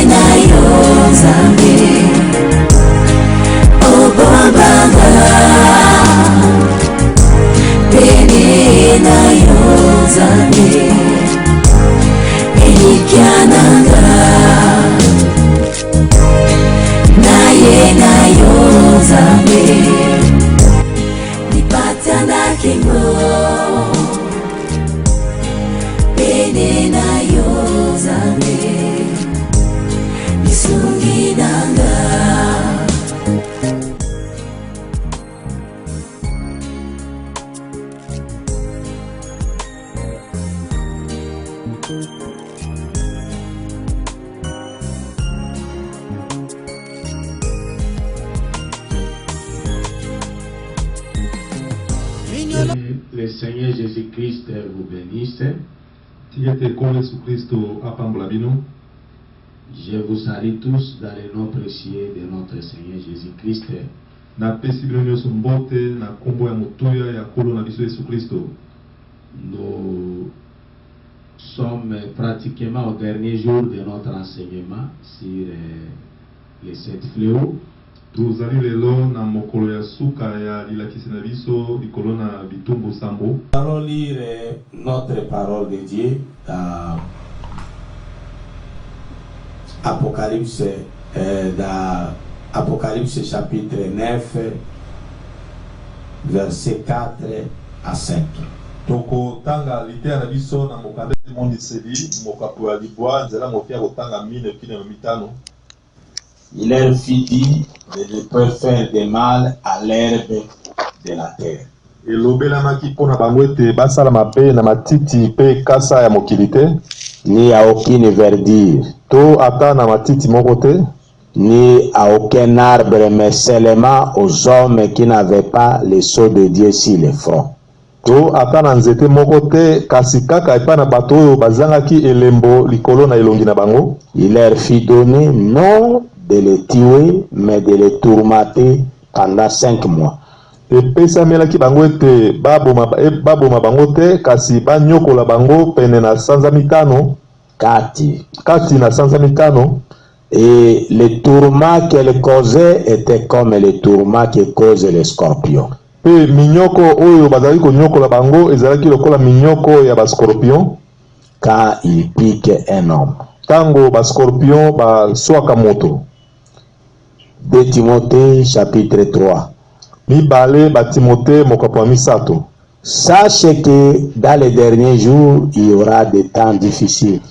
na yo Nzambe obombanga pene na yo Nzambe elikyananga naye na yo Nzambe nipatana kingo pene na yo Nzambe nisunginanga Le Seigneur Jésus-Christ vous bénisse. Je vous salue tous dans le nom précieux de notre Seigneur Jésus-Christ. Nous sommes pratiquement au dernier jour de notre enseignement sur les 7 fléaux. Allons lire notre parole de Dieu dans Apocalypse chapitre 9 verset 4 à 5. Il leur fit dire de ne pas faire de mal à l'herbe de la terre. Ni à aucune verdure, ni à aucun arbre, mais seulement aux hommes qui n'avaient pas le sceau de Dieu sur le front. Il leur fit donner non de les tuer, mais de les tourmenter pendant 5 mois. Et les tourments qu'elle causait étaient comme les tourments que causent les scorpions. Quand il pique un homme. 2 Timothée chapitre 3. Sache que dans les derniers jours, il y aura des temps difficiles.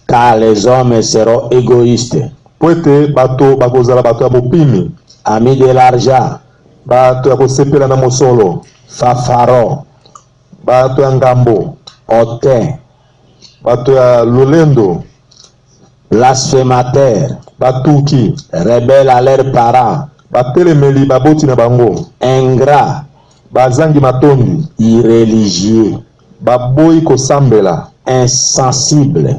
Car les hommes seront égoïstes, amis de l'argent, fanfarons, hautains, blasphémateurs, rebelles à leurs parents, ingrats, irréligieux, insensibles,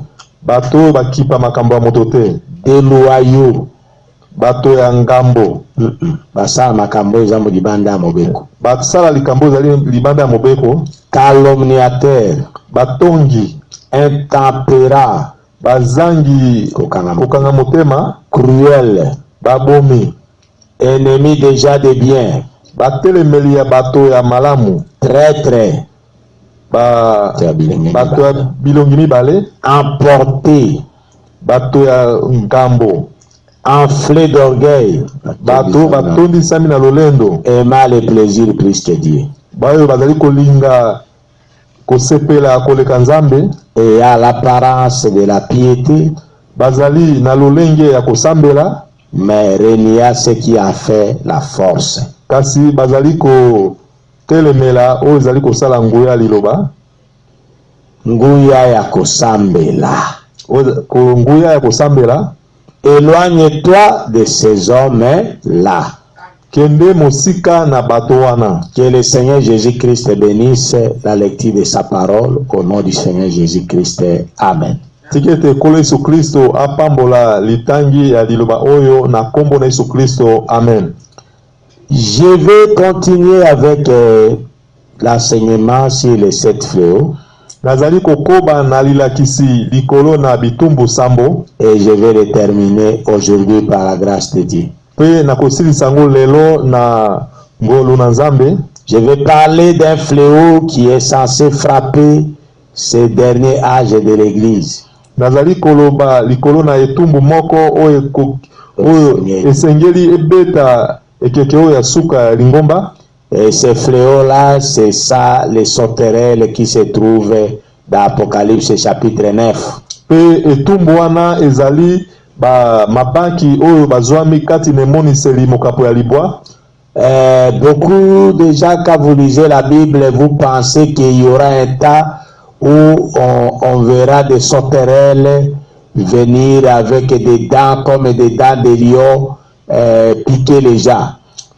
déloyaux, calomniateurs, intempérants, cruels, ennemis déjà de bien, traîtres, emportés, enflés d'orgueil, aimant les plaisirs plus que Dieu, et à l'apparence de la piété, mais renia ce qui a fait la force. Nguya ya kusambela. Éloigne-toi de ces hommes-là. Que le Seigneur Jésus-Christ bénisse la lecture de sa parole au nom du Seigneur Jésus-Christ. Amen. Amen. Je vais continuer avec l'enseignement sur les 7 fléaux. nazali kokoba na lilakisi likolo na bitumbu sambo. Et je vais le terminer aujourd'hui par la grâce de Dieu. Pe na kosilisa ngo lelo na ngolu na Nzambe. Je vais parler d'un fléau qui est censé frapper ces derniers âges de l'Église. Nazali koloba likolo na etumbu moko oyo esengeli ebeta ekeke oyo ya suka lingomba. Et ce fléau-là, c'est ça, les sauterelles qui se trouvent dans Apocalypse chapitre 9. Pe etumbu wana ezali ba mabanki oyo bazwami kati na moniseli mokapo ya libwa. Beaucoup déjà, quand vous lisez la Bible, vous pensez qu'il y aura un temps où on verra des sauterelles venir avec des dents comme des dents de lion piquer les gens.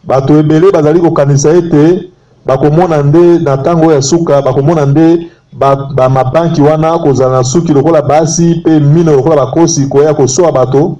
Bato ebele bazali kokanisa ete bakomona nde na tango ya suka bakomona nde ba mabanki wana kozala na suki lokola basi pe mino lokola bakosi koya kosoa bato.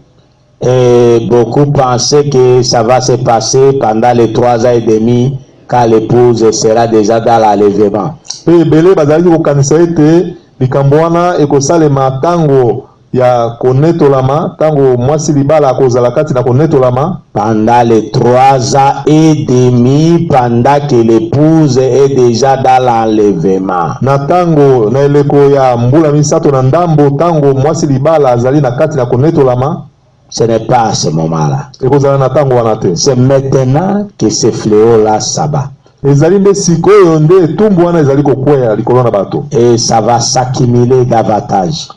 Et beaucoup pensaient que ça va se passer pendant les 3 ans et demi quand l'épouse sera déjà dans l'enlèvement. Pe ebele bazali kokanisa ete likambo wana ekosalema tango ya konetolama, tango mwasi libala kozala kati na konetolama. Pendant les 3 ans et demi, pendant que l'épouse est déjà dans l'enlèvement. Na tango na eleko ya mbula misato na ndambo, tango mwasi libala azali na kati na konetolama. Ce n'est pas à ce moment-là. C'est maintenant que ce fléau-là s'abat. Et ça va s'accumuler davantage.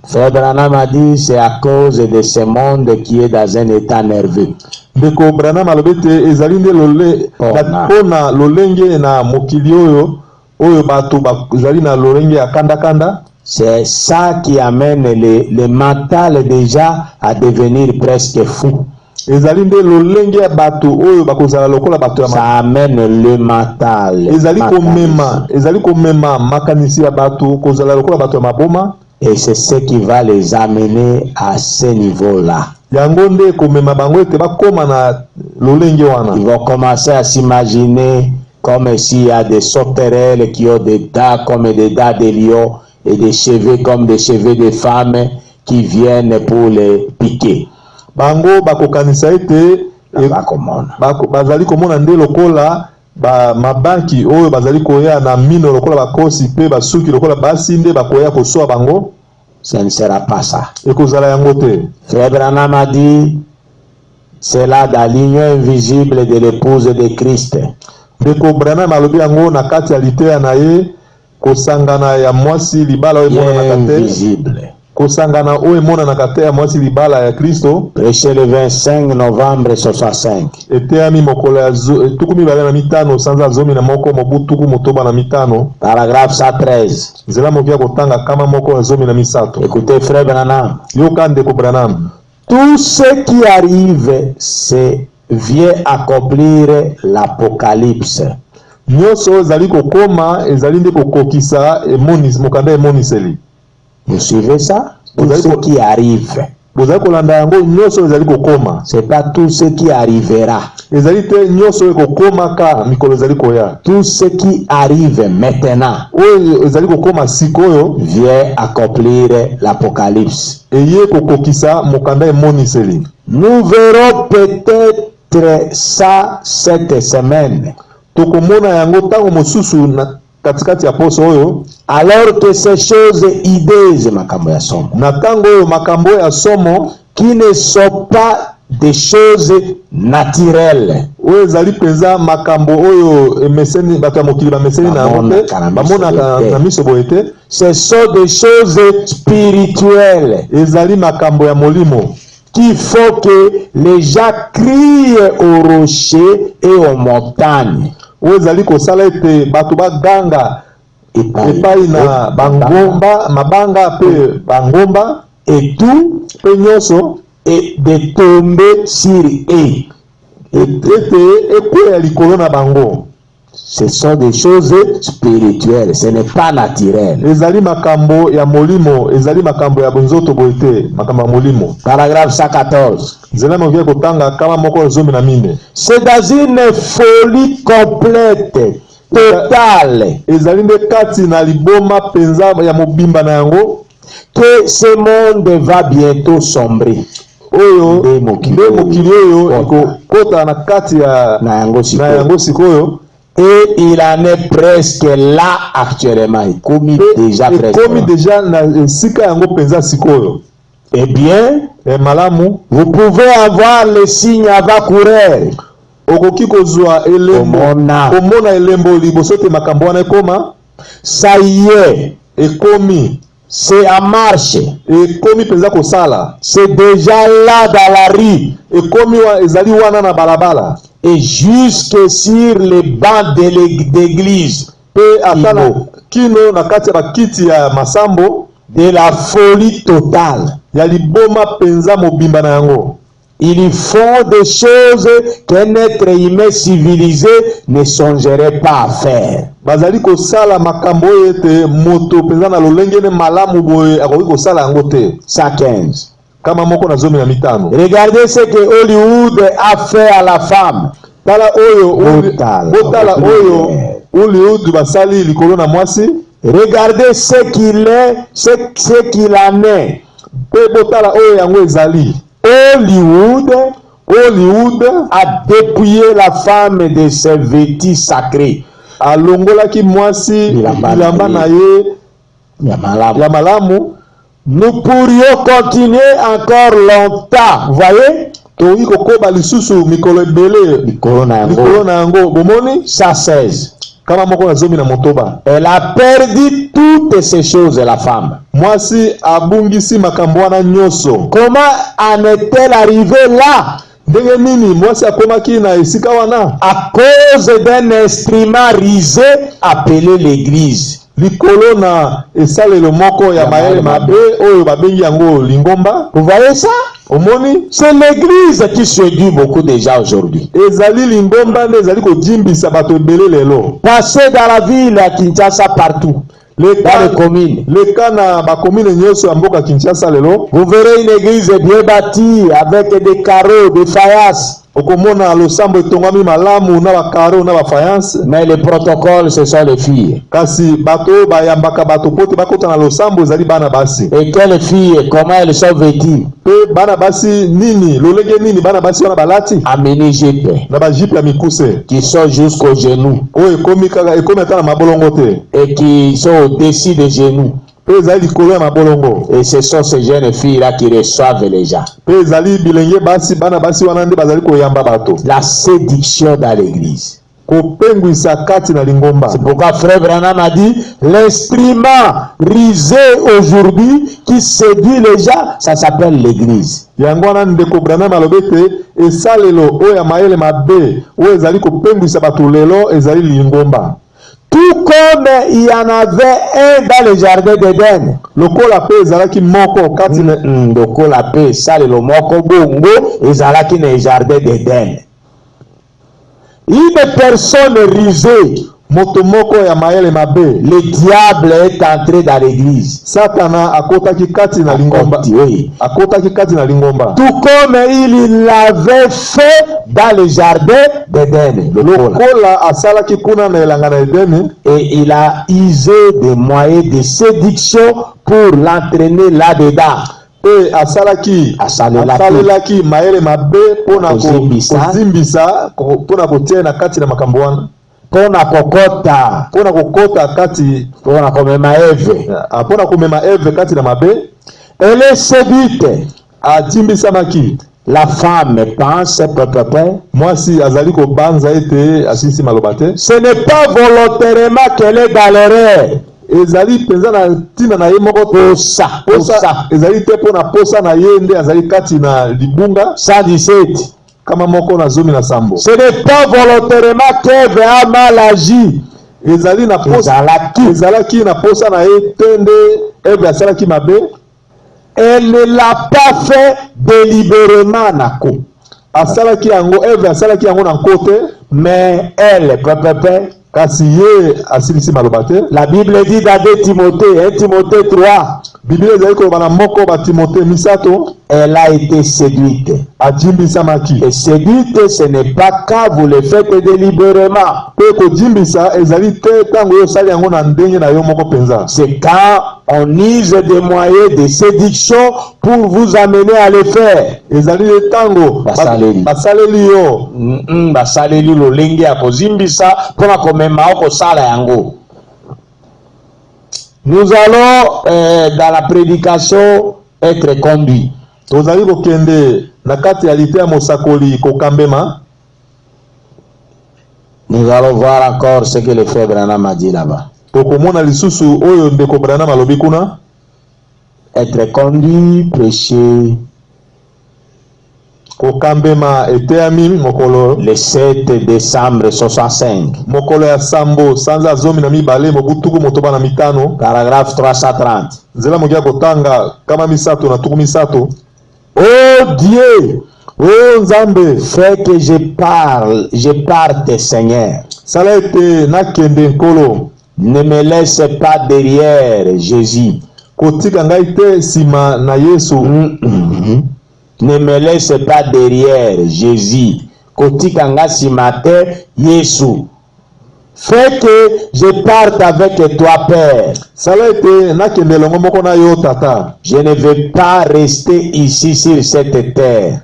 Frère Branham a dit c'est à cause de ce monde qui est dans un état nerveux. C'est ça qui amène le mental déjà à devenir presque fou. Ça amène le mental. Et c'est ce qui va les amener à ce niveau-là. Ils vont commencer à s'imaginer comme s'il y a des sauterelles qui ont des dents comme des dents de lion et des cheveux comme des cheveux de femmes qui viennent pour les piquer. Bango bakokanisa ete bazali komona nde lokola ba mabanki oyo bazali koya na mino lokola bakosi pe basuki lokola basi nde bakoya kosoa bango. Ce ne sera pas ça. Ekozala yango te. Frère Branham a dit c'est là dans l'union invisible de l'épouse de Christ. Ndeko Branham alobi yango na kati ya liteya na ye kosangana ya mwasi libala oyo mona na kate invisible. Kosangana oyo mona na kate ya mwasi libala ya Kristo. Prêché le 25 novembre 65. Eteami mokolo ya tuku mibale na mitano sanza zomi na moko mobutuku motoba na mitano. Paragraphe 113. Nzela mokia kotanga kama moko ya zomi na misato. Écoutez frère Branham. Yoka ndeko Branham. Tout ce qui arrive c'est vient accomplir l'Apocalypse. Nyoso zali kokoma ezali nde kokokisa emonis mokanda emoniseli. Vous suivez ça? Tout ce qui arrive. Bozali kolanda yango nyoso ezali kokoma. C'est pas tout ce qui arrivera. Ezali te nyoso ekokoma ka mikolo ezali koya. Tout ce qui arrive maintenant. Oyo ezali kokoma sikoyo vient accomplir l'Apocalypse. Eye kokokisa mokanda emoniseli. Nous verrons peut-être ça cette semaine. Tokomona yango tango mosusu na katikati ya poso oyo. Alors que ces choses idées makambo ya somo. Na tango oyo makambo ya somo qui ne sont pas des choses naturelles. Oyo ezali penza makambo oyo emeseni bato ya mokili bameseni na yango te bamona na miso boye te. Ce sont des choses spirituelles. Ezali makambo ya molimo. Qu'il faut que les gens crient aux rochers et aux montagnes. Ezali kosala ete bato baganga epai na bangomba mabanga pe bangomba et tout pe nyoso et de tomber sur eux. Ete ekweya likolo na bango. Ce sont des choses spirituelles, ce n'est pas naturel. Ezali makambo ya molimo, ezali makambo ya bonzoto boite, makambo ya molimo. Paragraphe 114. Zela movia kotanga kama moko zomi na mine. C'est dans une folie complète totale ezali nde kati na liboma penza ya mobimba na yango que ce monde va bientôt sombrer. oyo Nde mokili oyo ekokota na kati ya na yango sikoyo. Et il en est presque là actuellement. Il commis déjà presque. Ekomi déjà na esika yango penza sikoyo. Eh bien, malamu, vous pouvez avoir les signes avant-coureurs. okoki kozwa elembo komona elembo liboso te makambo wana ekoma. Ça y est, ekomi, c'est en marche. ekomi penza kosala, c'est déjà là dans la rue. ekomi ezali wana na balabala, et jusque sur les bancs d'église. pe atala kino na kati ya bakiti ya masambo, de la folie totale. ya liboma penza mobimba na yango. Ils font des choses qu'un être humain civilisé ne songerait pas à faire. Bazali kosala makambo ete moto penza na lolenge ne malamu boye akoki kosala yango te. 115. Kama moko na zomi na mitano. Regardez ce que Hollywood a fait à la femme. Tala oyo botala oyo Hollywood basali likolo na mwasi. Regardez ce qu'il est, ce qu'il en est. Pe botala oyo yango ezali. Hollywood a dépouillé la femme de ses vêtus sacrés. Alongolaki mwasi bilamba na ye ya malamu. Nous pourrions continuer encore longtemps. Vous voyez? Toyi kokoba lisusu mikolo ebele. Mikolo na yango bomoni 116. Kama moko na zomi na motoba. Elle a perdu toutes ces choses, la femme. Mwasi abungisi makambo wana nyoso. Comment en est-elle arrivée là? Ndenge nini mwasi akomaki na esika wana? À cause d'un instrument risé appelé l'église. Likolo na esalelo moko ya mayele mabe oyo babengi yango lingomba. Vous voyez ça? Omoni? C'est l'église qui séduit beaucoup de gens aujourd'hui. Ezali lingomba nde ezali kojimbisa bato ebele lelo. Passez dans la ville à Kinshasa partout. Dans les communes. Le cas na ba commune nyoso ya mboka Kinshasa lelo. Vous verrez une église bien bâtie avec des carreaux, des faïences. Okomona losambo etongami malamu na ba carreaux na ba faïence. Mais le protocole ce sont les filles. Kasi bato bayambaka bato pote bakota na losambo ezali bana basi. Et quelles filles, comment elles sont vêtues? Pe bana basi nini, lolenge nini bana basi wana balati? Amini jipe. Na ba jipe ya mikuse. Qui sont jusqu'aux genoux. O ekomi kaka ekomi ata na mabolongo te. Et qui sont au-dessus des genoux. Et ce sont ces jeunes filles-là qui reçoivent les gens. La séduction dans l'église. C'est pourquoi Frère Branham a dit, l'instrument risé aujourd'hui qui séduit les gens, ça s'appelle l'église. Tout comme il y en avait un dans le jardin d'Éden. Lokola pe ezalaki moko kati na lokola pe sale lo moko bongo ezalaki na jardin d'Éden. Une personne risée, moto moko ya mayele mabe. Le diable est entré dans l'église. Satana akotaki kati na lingomba. Oui. Akotaki kati na lingomba. Tout comme il l'avait fait dans le jardin d'Éden. Lokola asalaki kuna na elanga na Eden. Et il a usé des moyens de séduction pour l'entraîner là-dedans. Et asalaki mayele mabe pona kozimbisa pona kotia na kati na makambo wana. Pona kokota kati pona komema Eve. Pona komema Eve kati na mabe. Elle est séduite. Ajimbisa maki. La femme pense mwasi azali ko banza ete asisi malobate. Ce n'est pas volontairement qu'elle est dans l'erreur. Ezali penza na tina na ye moko posa. Ezali te pona posa na ye nde azali kati na libunga. 117. Kama moko na zomi na sambo. Ce n'est pas volontairement qu'Ève a mal agi. Ezali na posa. Ezalaki na posa na ye tende Ève asalaki mabe. Elle ne l'a pas fait délibérément nako. Asalaki yango Ève asalaki yango na kote. Mais elle kasi ye asilisi malobate. La Bible dit dans 2 Timothée, 1 Timothée 3. Biblia ezali koloba na moko ba Timothée misato. Elle a été séduite. Ajimbisamaki. Et séduite, ce n'est pas quand vous le faites délibérément. Pe kojimbisa ezali te tango yo sali yango na ndenge na yo moko penza. C'est quand on use des moyens de séduction pour vous amener à le faire. Ezali le tango basaleli yo. Basaleli lolenge ya kozimbisa pona komema oko sala yango. Nous allons dans la prédication être conduits. Tozali kokende na kati ya lite ya mosakoli kokambema. Nous allons voir encore ce que le frère Branham a dit là-bas. Tokomona lisusu oyo ndeko Branham alobi kuna. Être conduit, prêcher. Kokambema eteami mokolo le 7 décembre 65. Mokolo ya sambo sanza zomi na mibale mobutuku motoba na mitano. Paragraphe 330. Nzela mogia kotanga kama misato na tuku misato. Oh Dieu, oh Nzambe, fais que je parte Seigneur. Sala ete nakende nkolo. Ne me laisse pas derrière Jésus. Kotika ngai te sima na Yesu. Ne me laisse pas derrière Jésus. Kotika nga sima te Yesu. Fais que je parte avec toi, Père. Je ne veux pas rester ici sur cette terre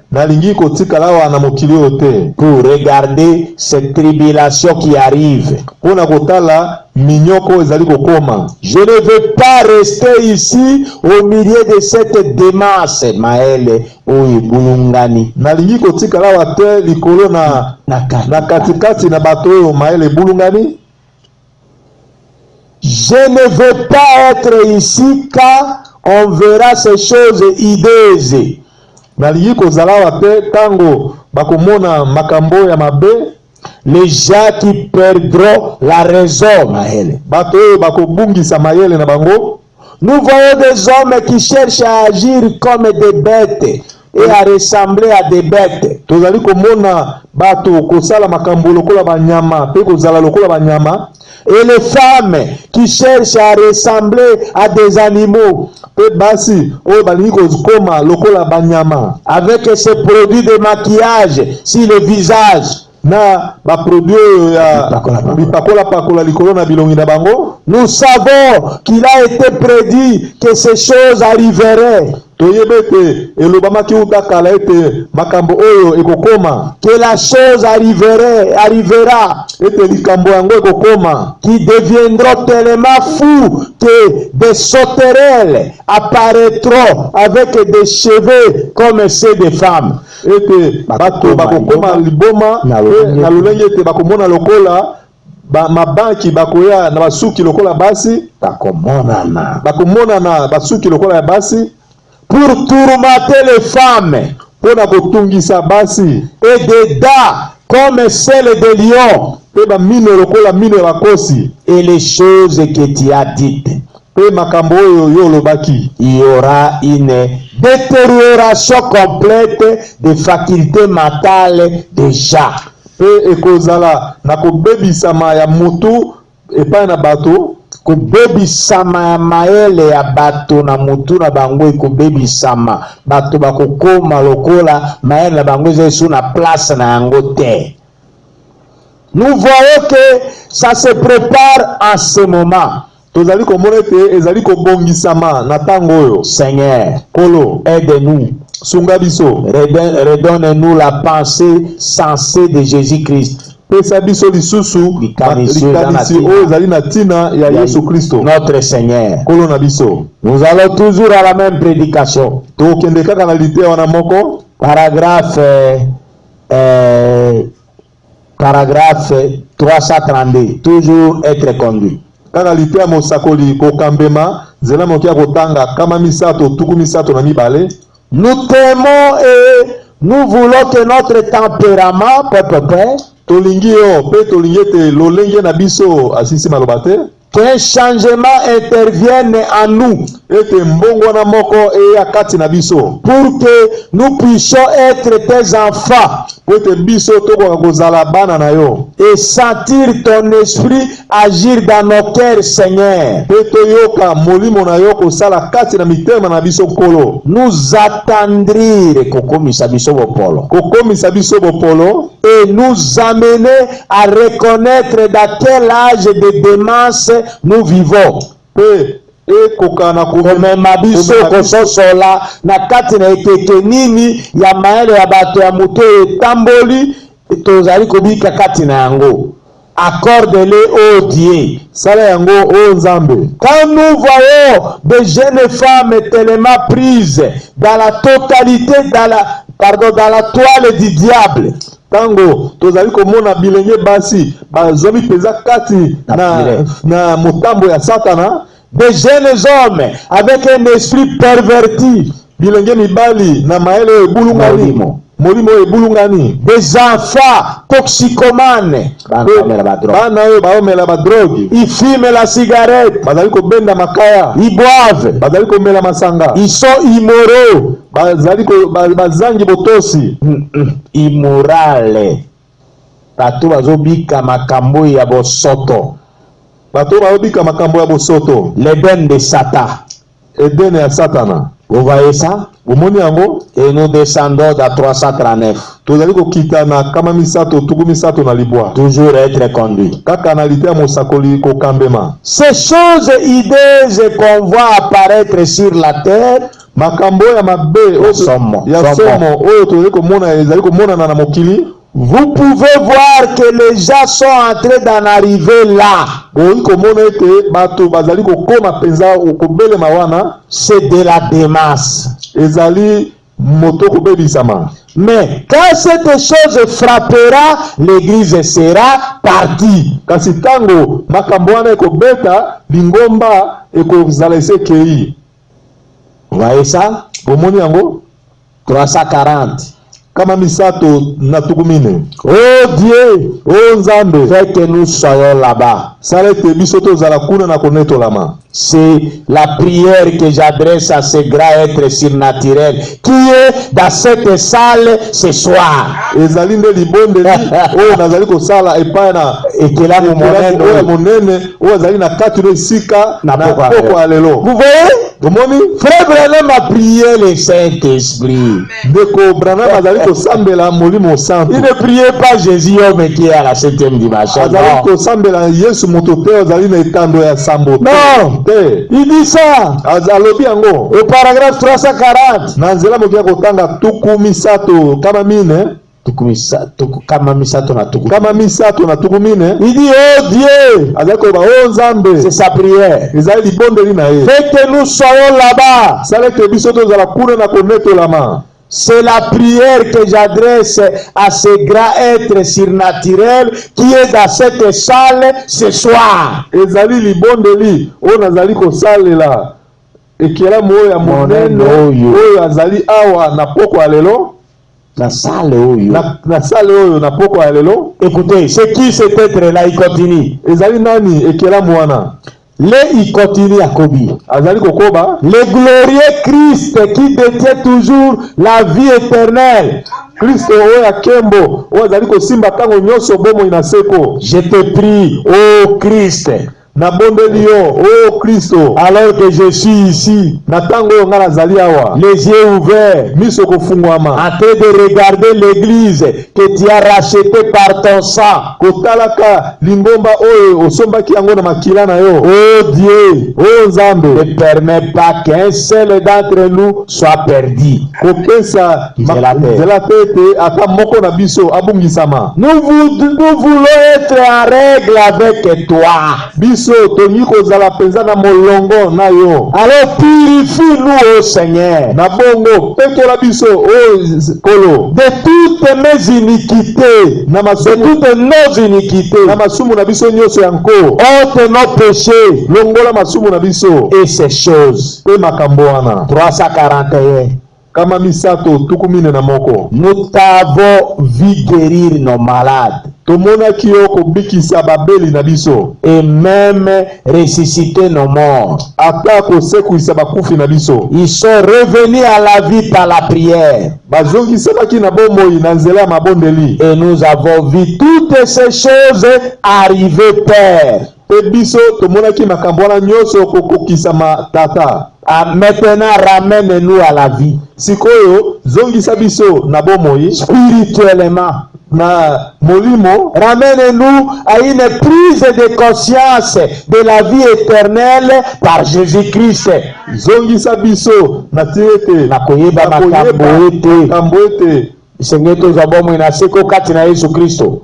pour regarder cette tribulation qui arrive. Je ne veux pas rester ici au milieu de cette démasse. Maël ou Bulungani. Je ne veux pas être ici quand on verra ces choses hideuses. Les gens qui perdront la raison, Maël. Nous voyons des hommes qui cherchent à agir comme des bêtes et à ressembler à des bêtes. Et les femmes qui cherchent à ressembler à des animaux. Avec ces produits de maquillage sur le visage. Nous savons qu'il a été prédit que ces choses arriveraient. Que la chose arrivera. Qui deviendront tellement fous que des sauterelles apparaîtront avec des cheveux comme ceux des femmes. Mabanki bakoya na basuki lokola basi bakomonana basuki lokola basi pour tourmenter les femmes pona kotungisa basi et des dents comme celles de lion pe ba mine lokola mine bakosi et les choses que tu as dites. Pe makambo oyo yo lobaki. Il y aura une détérioration complète des facultés mentales des gens. Pe ekozala na kobebisama ya mutu epai na bato. Kobebisama ya maele ya bato na mutu na bango ekobebisama. Bato bakokoma lokola maele na bango ezo na place na yango te. Nous voyons que ça se prépare en ce moment. Seigneur, Kolo, aide-nous. Redonne-nous la pensée sensée de Jésus-Christ. Notre Seigneur. Nous allons toujours à la même prédication. Paragraphe 332. Toujours être conduit. Nous t'aimons et nous voulons que notre tempérament, qu'un changement intervienne en nous pour que nous puissions être tes enfants po ete biso tokoka kozala bana na yo et sentir ton esprit agir dans nos cœurs, Seigneur. mpe toyoka molimo na yo kosala kati na mitema na biso nkolo Nous attendrir kokomisa biso bopolo kokomisa biso bopolo et nous amener à reconnaître dans quel âge de démence nous vivons. mpe ekoka na Komema biso kososola na kati na ekeke nini ya maele ya bato ya moto etamboli tozali kobika kati na yango. Accorde-le au Dieu. sala yango oyo nzambe. Quand nous voyons des jeunes femmes tellement prises dans la totalité, dans la toile du diable, tango tozali komona bilenge basi bazomi penza kati na motambo ya satana, des jeunes hommes avec un esprit perverti, bilenge mibali na maele ebulungani molimo ebulungani, des enfants toxicomanes, bana oyo baomela badrogue, ils fument la cigarette, bazali kobenda makaya, ils boivent, bazali komela masanga, ils sont immoraux, bazangi botosi, immorale, bato bazobika makambo ya bosoto, bato bazobika makambo ya bosoto, l'Éden de Satan. Edene ya satana. Vous voyez ça? Omoni yango? Et nous descendons dans 339. Tozali kokita na kama misato tuku misato na libwa. Toujours être conduit. Kaka na lite ya mosakoli kokambema. Ces choses hideuses qu'on voit apparaître sur la terre, makambo ya mabe ya somo oyo tozali komona ezali komonana na mokili. Vous pouvez voir que les gens sont en train d'en arriver là. C'est de la démence. Mais quand cette chose frappera, l'église sera partie. Vous voyez ça? 340. Kama misato na tukumine. Oh Dieu, oh Nzambe, fais que nous soyons là-bas. Salete bisoto zalakuna na koneto lama. C'est la prière que j'adresse à ce grand être surnaturel qui est dans cette salle ce soir. Ezali nde libonde li o nazali ko sala epana ekelamu monene o azali na kati no sika na poko alelo. Vous voyez? Frère Branham a prié le Saint-Esprit. Deko Branham azali ko sambela molimo santo. Il ne priait pas Jésus homme qui est à la 7e dimension. Azali ko sambela Yesu motote azali na etando ya sambo. Non. Il dit ça. Azalobi yango. Au paragraphe 340. Na nzela mokia kotanga tuku misato kama mine. Kama misato na tuku mine. Il dit oh Dieu, azako ba oh Nzambe, c'est sa prière. Ezali bondeli na ye. Fait que nous soyons là-bas. Sala que bisoto zala kuna na koneto lama. C'est la prière que j'adresse à ce grand être surnaturel qui est dans cette salle ce soir. Ezali libondeli o nazali ko salela. Ekela moyo ya monene oyo azali awa na poko alelo. La salle oyo. Na salle oyo na poko alelo. Écoutez, c'est qui cet être-là, il continue. Ezali nani ekela mwana. Il continue à Kobi. Azali kokoba. Le glorieux Christ qui détient toujours la vie éternelle. Christ oya kembo o azali ko simba tango nyoso bomo inaseko. Je te prie, ô Christ. Na bondeli yo, oh Christo, alors que je suis ici, na tango ngala zali awa, les yeux ouverts, miso kofungwama, en train de regarder l'église que tu as rachetée par ton sang. Kotalaka lingomba oyo osombaki yango na makila na yo. Oh Dieu, oh Nzambe, ne permets pas qu'un seul d'entre nous soit perdu. Kopesa nzela tete ata moko na biso abungisama. Nous voulons être en règle avec toi. Biso toni kozala penza na molongo na yo. Alors purifie-nous, ô Seigneur. Na bongo petola biso o kolo de toutes mes iniquités, de toutes nos iniquités. Na masumu na biso nyoso yanko. Ôte nos péchés. Longola masumu na biso. Et ces choses. Pe makambo wana. 341. Kama misato tukumine na moko. Nous t'avons vu guérir nos malades. tomonaki yo kobikisa babeli na biso et même ressusciter nos morts. ata kosekwisa bakufi na biso. Ils sont revenus à la vie par la prière. Bazongisamaki na bomoi na nzela ya mabondeli. Et nous avons vu toutes ces choses arriver, Père. Pe biso tomonaki makambo wana nyonso kokokisama tata. Maintenant, ramène-nous à la vie. Sikoyo zongisa biso na bomoi spirituellement. Na molimo, ramène-nous à une prise de conscience de la vie éternelle par Jésus-Christ. Zongisa biso na tiete na koyeba makambo ete Seigneur tozabomo inaseko kati na Yesu Kristo.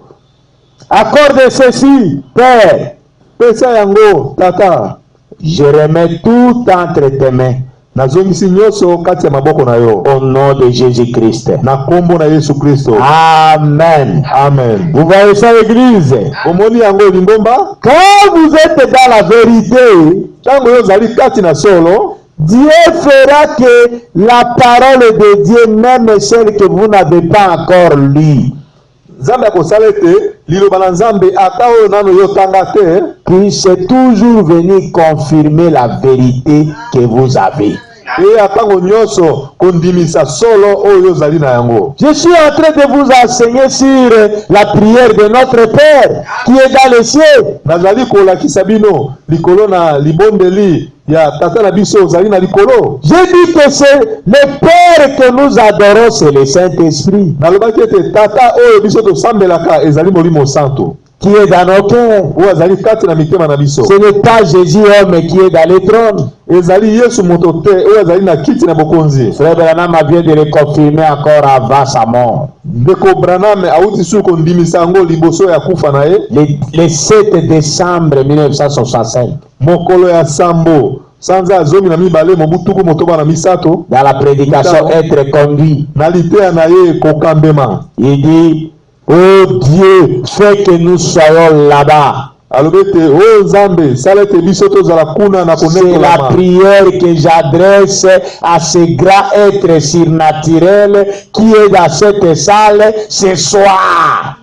Accorde ceci, Père. Pesa yango tata. Je remets tout entre tes mains. Nazongisi nyonso kati ya maboko na yo. Au nom de Jésus-Christ. Na kombo na Yesu Kristo. Amen. Amen. Vous voyez ça, Église? Omoni yango lingomba? Quand vous êtes dans la vérité, tango yo zali kati na solo, Dieu fera que la parole de Dieu, même celle que vous n'avez pas encore lue, Nzambe akosala ete liloba na Nzambe ata oyo nano yo tanga te, puisse toujours venir confirmer la vérité que vous avez. Et atango nyonso kondimisa solo oyo zali na yango. Je suis en train de vous enseigner sur la prière de notre Père qui est dans les cieux. Nazali kolakisa bino likolo na libondeli ya tata na biso zali na likolo. J'ai dit que c'est le Père que nous adorons, c'est le Saint-Esprit. Nalobaki ete tata oyo biso tosambelaka ezali molimo santo qui est dans nos cœurs. Ce n'est pas Jésus homme qui est dans les trônes. Frère Branham vient de le confirmer encore avant sa mort. Le 7 décembre 1965. Dans la prédication Être conduit, il dit: oh Dieu, fais que nous soyons là-bas. C'est la prière que j'adresse à ce grand être surnaturel qui est dans cette salle ce soir.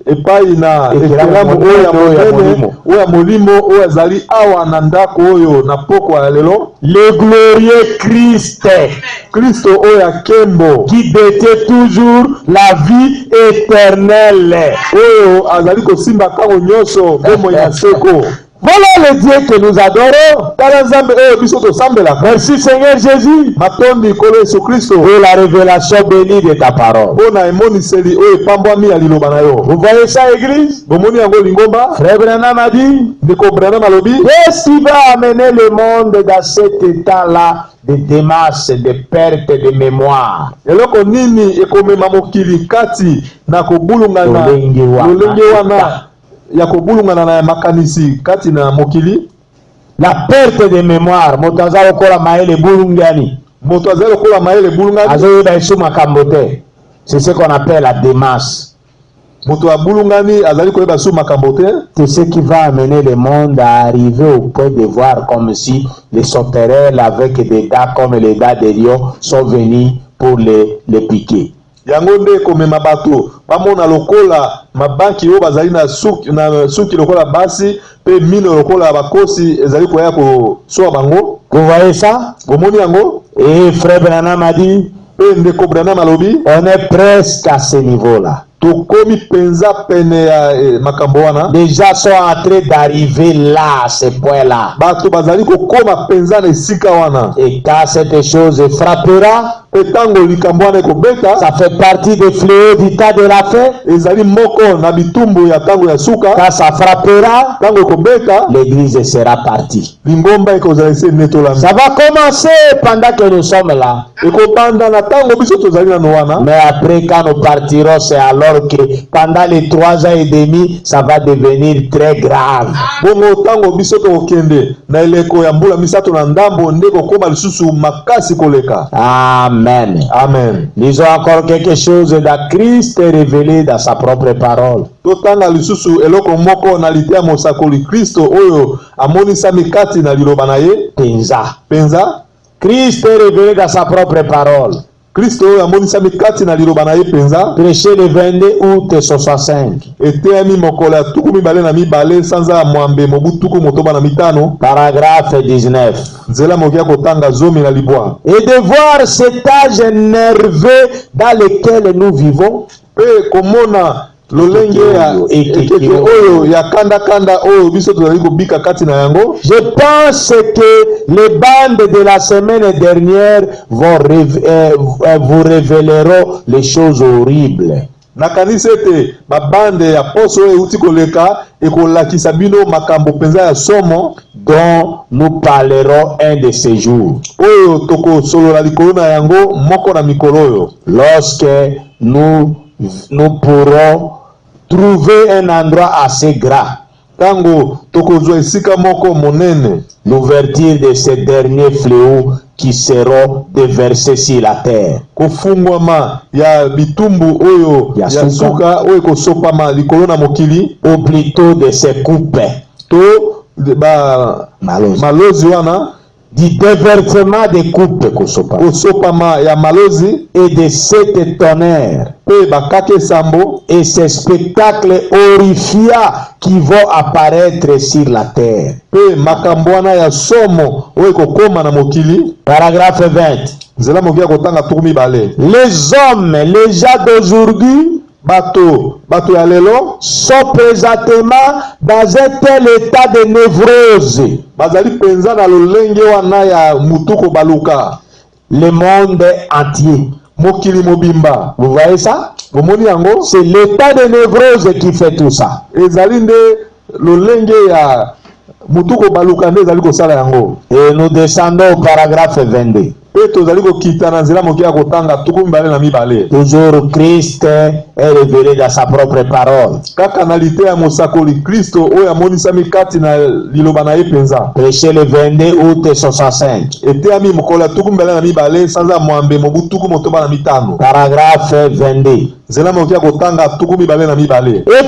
epai na ekelamu oyo ya monene oyo ya molimo oyo azali awa na ndako oyo na poko ya lelo. Le glorieux Christ, Kristo oyo ya kembo qui détient toujours la vie éternelle, oyo azali kosimba kango nyonso bomoi ya seko. Voilà le Dieu que nous adorons. Merci Seigneur Jésus pour la révélation bénie de ta parole. Vous voyez ça, Église? Frère Branham a dit: qu'est-ce qui va amener le monde dans cet état-là de démasse, de perte de mémoire? Ya kobulungana na makanisi kati na mokili. La perte de mémoire, moto azalo kola maele bulungani. Moto azalo kola maele bulungani. Azo ba isuma kambote. C'est ce qu'on appelle la démasse. Moto abulungani azali ko ba suma kambote. C'est ce qui va amener le monde à arriver au point de voir comme si les sauterelles avec des dents comme les dents de lion sont venus pour les piquer. Yango nde komema bato bamona lokola mabanki oyo bazali na suki lokola basi pe mino lokola bakosi ezali koya kosoa bango. Vous voyez ça? Bomoni yango? Et frère Branham a dit: pe ndeko Branham alobi, on est presque à ce niveau-là. Tokomi penza pene ya makambo wana. Les gens sont en train d'arriver là, à ce point-là. Bato bazali kokoma penza na esika wana. Et quand cette chose frappera, ça fait partie des fléaux du temps de la fin. Quand ça frappera, l'église sera partie. Ça va commencer pendant que nous sommes là. Mais après, quand nous partirons, c'est alors que pendant les 3 ans et demi, ça va devenir très grave. Amen. Amen. Lisons encore quelque chose de Christ révélé dans sa propre parole. Penza. Christ est révélé dans sa propre parole. Kristo oyo amonisami kati na liloba na ye penza. Prêché le 22 août 65. Eteyami mokolo ya tuku mibale na mibale sanza mwambe mobu tuku motoba na mitano. Paragraphe 19. Nzela mokia kotanga zomi na libwa. Et de voir cet âge nerveux dans lequel nous vivons. Pe komona lolenge ya ekeke oyo ya kanda oyo biso tozali kobika kati na yango. Je pense que les bandes de la semaine dernière vous révéleront les choses horribles. Nakanisa ete babande ya poso oyo euti koleka ekolakisa bino makambo penza ya somo dont nous parlerons un de ces jours. Oyo tokosolola likolo na yango moko na mikolo oyo. Lorsque nous pourrons trouver un endroit assez grand. Tango tokozwa esika moko monene. L'ouverture de ces derniers fléaux qui seront déversés sur la terre. Kofungwama ya bitumbu oyo ya suka oyo kosopama likolo na mokili. Ou plutôt de ces coupes. To ba malozi wana. Du déversement des coupes kosopama ya malozi et de cette tonnerre et ces spectacles horrifiants qui vont apparaître sur la terre. Paragraphe 20. Les hommes, les gens d'aujourd'hui bato ya lelo sont présentement dans un tel état de névrose. Bazali penza na lolenge wana ya mutuko baluka. Le monde entier. Mokili mobimba. Vous voyez ça? yango? C'est l'état de névrose qui fait tout ça. Ezali nde lolenge ya mutuko baluka nde ezali kosala yango. Et nous descendons au paragraphe 22. Toujours Christ est révélé dans sa propre parole. Prêché le 22 août 65. Paragraphe 22. Et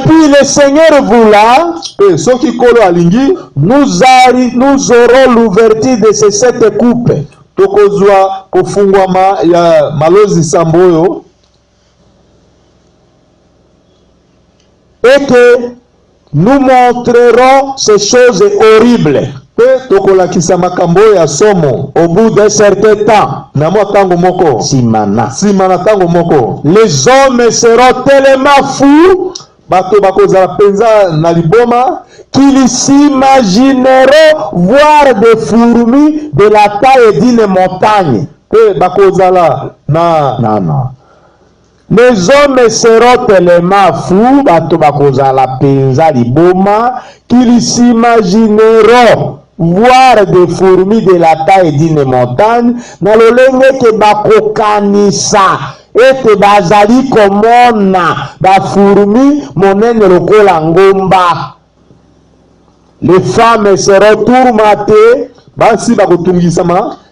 puis le Seigneur voula, nous aurons l'ouverture de ces 7 coupes. Tokozwa kofungwama ya malozi samboyo. Et que nous montrerons ces choses horribles. Tokolakisa makambo ya somo au bout d'un certain temps. Na mwa tango moko. Simana tango moko. Les hommes seront tellement fous. Bato bakozala penza na liboma. Qu'ils s'imagineront voir des fourmis de la taille d'une montagne. Non. Les hommes seront tellement fous, qu'ils s'imagineront voir des fourmis de la taille d'une montagne. Na lolenge ke bakokanisa ete bazali komona ba fourmi monene lokola ngomba. Les femmes seront tourmentées,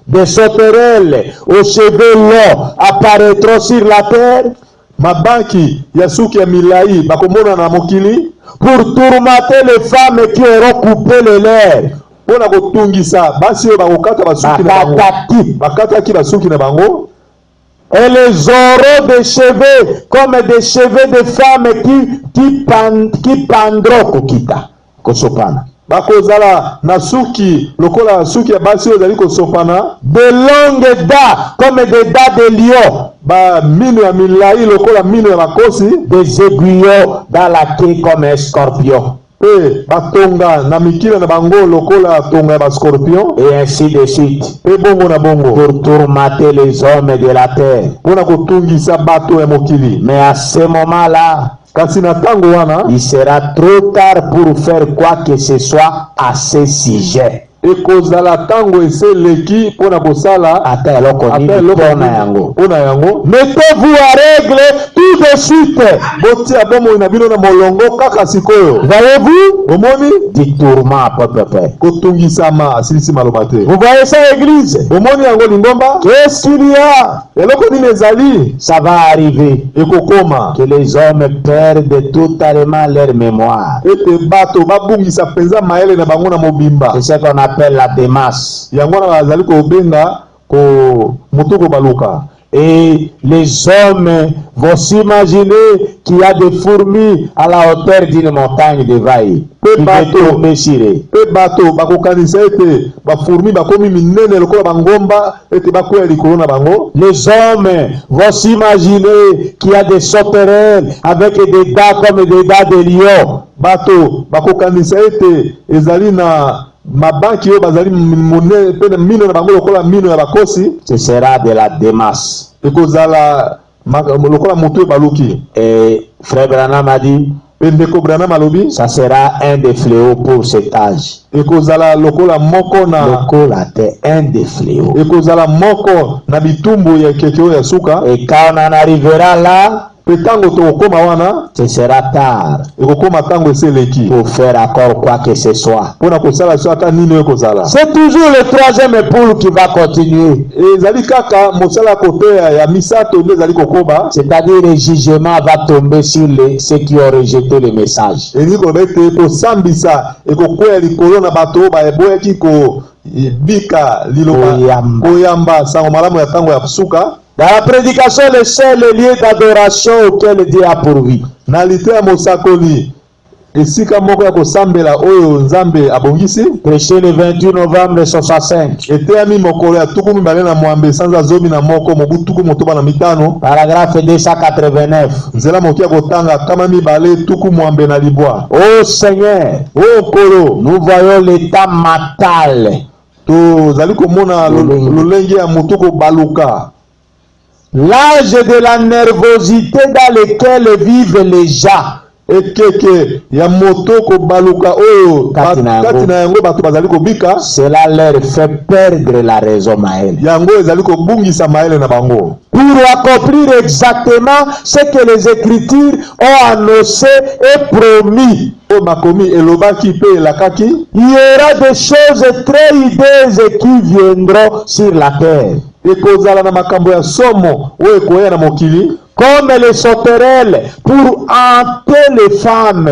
des sauterelles aux cheveux longs apparaîtront sur la terre. Pour tourmenter les femmes qui auront coupé les leurs. Et les auront des cheveux comme des cheveux de femmes qui pendront kokita. Kosopana. Bakozala na suki lokola suki ya basi ozali kosopana. De longues dents comme des dents de lion. Ba mino ya milai lokola mino ya makosi. Des aiguillons dans la queue comme un scorpion. Batonga na mikila na bango lokola tonga ya scorpion. Et ainsi de suite. Bongo na bongo. Pour tourmenter les hommes de la terre. Pona kotungisa bato ya mokili. Mais à ce moment-là, il sera trop tard pour faire quoi que ce soit à ce sujet. Mettez-vous à règle tout de suite. Voyez-vous? Du tourment, papa. Vous voyez ça, église? Qu'est-ce qu'il y a? Ça va arriver que les hommes perdent totalement leur mémoire. C'est ce qu'on appelle la démasse. Et les hommes vont s'imaginer qu'il y a des fourmis à la hauteur d'une montagne de vaille. Qui vont tomber sur eux. Pe bato bakokanisa ete bafourmi bakomi minene lokola bangomba ete bakwea likolo na bango. Les hommes vont s'imaginer qu'il y a des sauterelles avec des dents comme des dents de lion. Bato bakokanisa ete ezali na mabanki oyo bazali monene pe mino na bango lokola mino ya bakosi. Ce sera de la démasse. Ekozala lokola moto baluki. Et Frère Branham a dit, Ndeko Branham alobi, ça sera un des fléaux pour cet âge. Ekozala lokola moko na lokola te un des fléaux. Ekozala moko na bitumbu ya kekeo ya suka. Et quand on en arrivera là, petango tokoma wana, ce sera tard. Ekokoma tango eseleki. Pour faire encore quoi que ce soit. Pona kosala so ata nini ekozala. C'est toujours le troisième poule qui va continuer. Ezali kaka mosala kote ya misato nde ezali kokoba. C'est-à-dire le jugement va tomber sur ceux qui ont rejeté le message. Ezali kobete kosambisa ekokwea likolo na bato ba eboyaki ko bika liloba koyamba sango malamu ya tango ya suka. Dans la prédication, le seul lieu d'adoration auquel Dieu a pourvu. Na lite ya mosakoli esika moko ya kosambela oyo nzambe abongisi. Prêché le 28 novembre 65. Eteyami mokolo ya tuku mibale na mwambe sanza zomi na moko mobu tuku motoba na mitano. Paragraphe 289. Nzela moki ya kotanga kama mibale tuku mwambe na libwa. Oh Seigneur, oh Kolo, nous voyons l'état mental. Tozali komona lolenge ya mutuko baluka. L'âge de la nervosité dans lequel vivent les gens. Ekeke ya motoko baluka oyo kati na yango bato bazali kobika. Cela leur fait perdre la raison maël. Yango ezali kobungisa maele na bango. Pour accomplir exactement ce que les Écritures ont annoncé et promis. Makomi elobaki pe elakaki. Il y aura des choses très hideuses qui viendront sur la terre. Ekozala na makambo ya somo oyo ekoya na mokili. Comme les sauterelles pour hanter les femmes.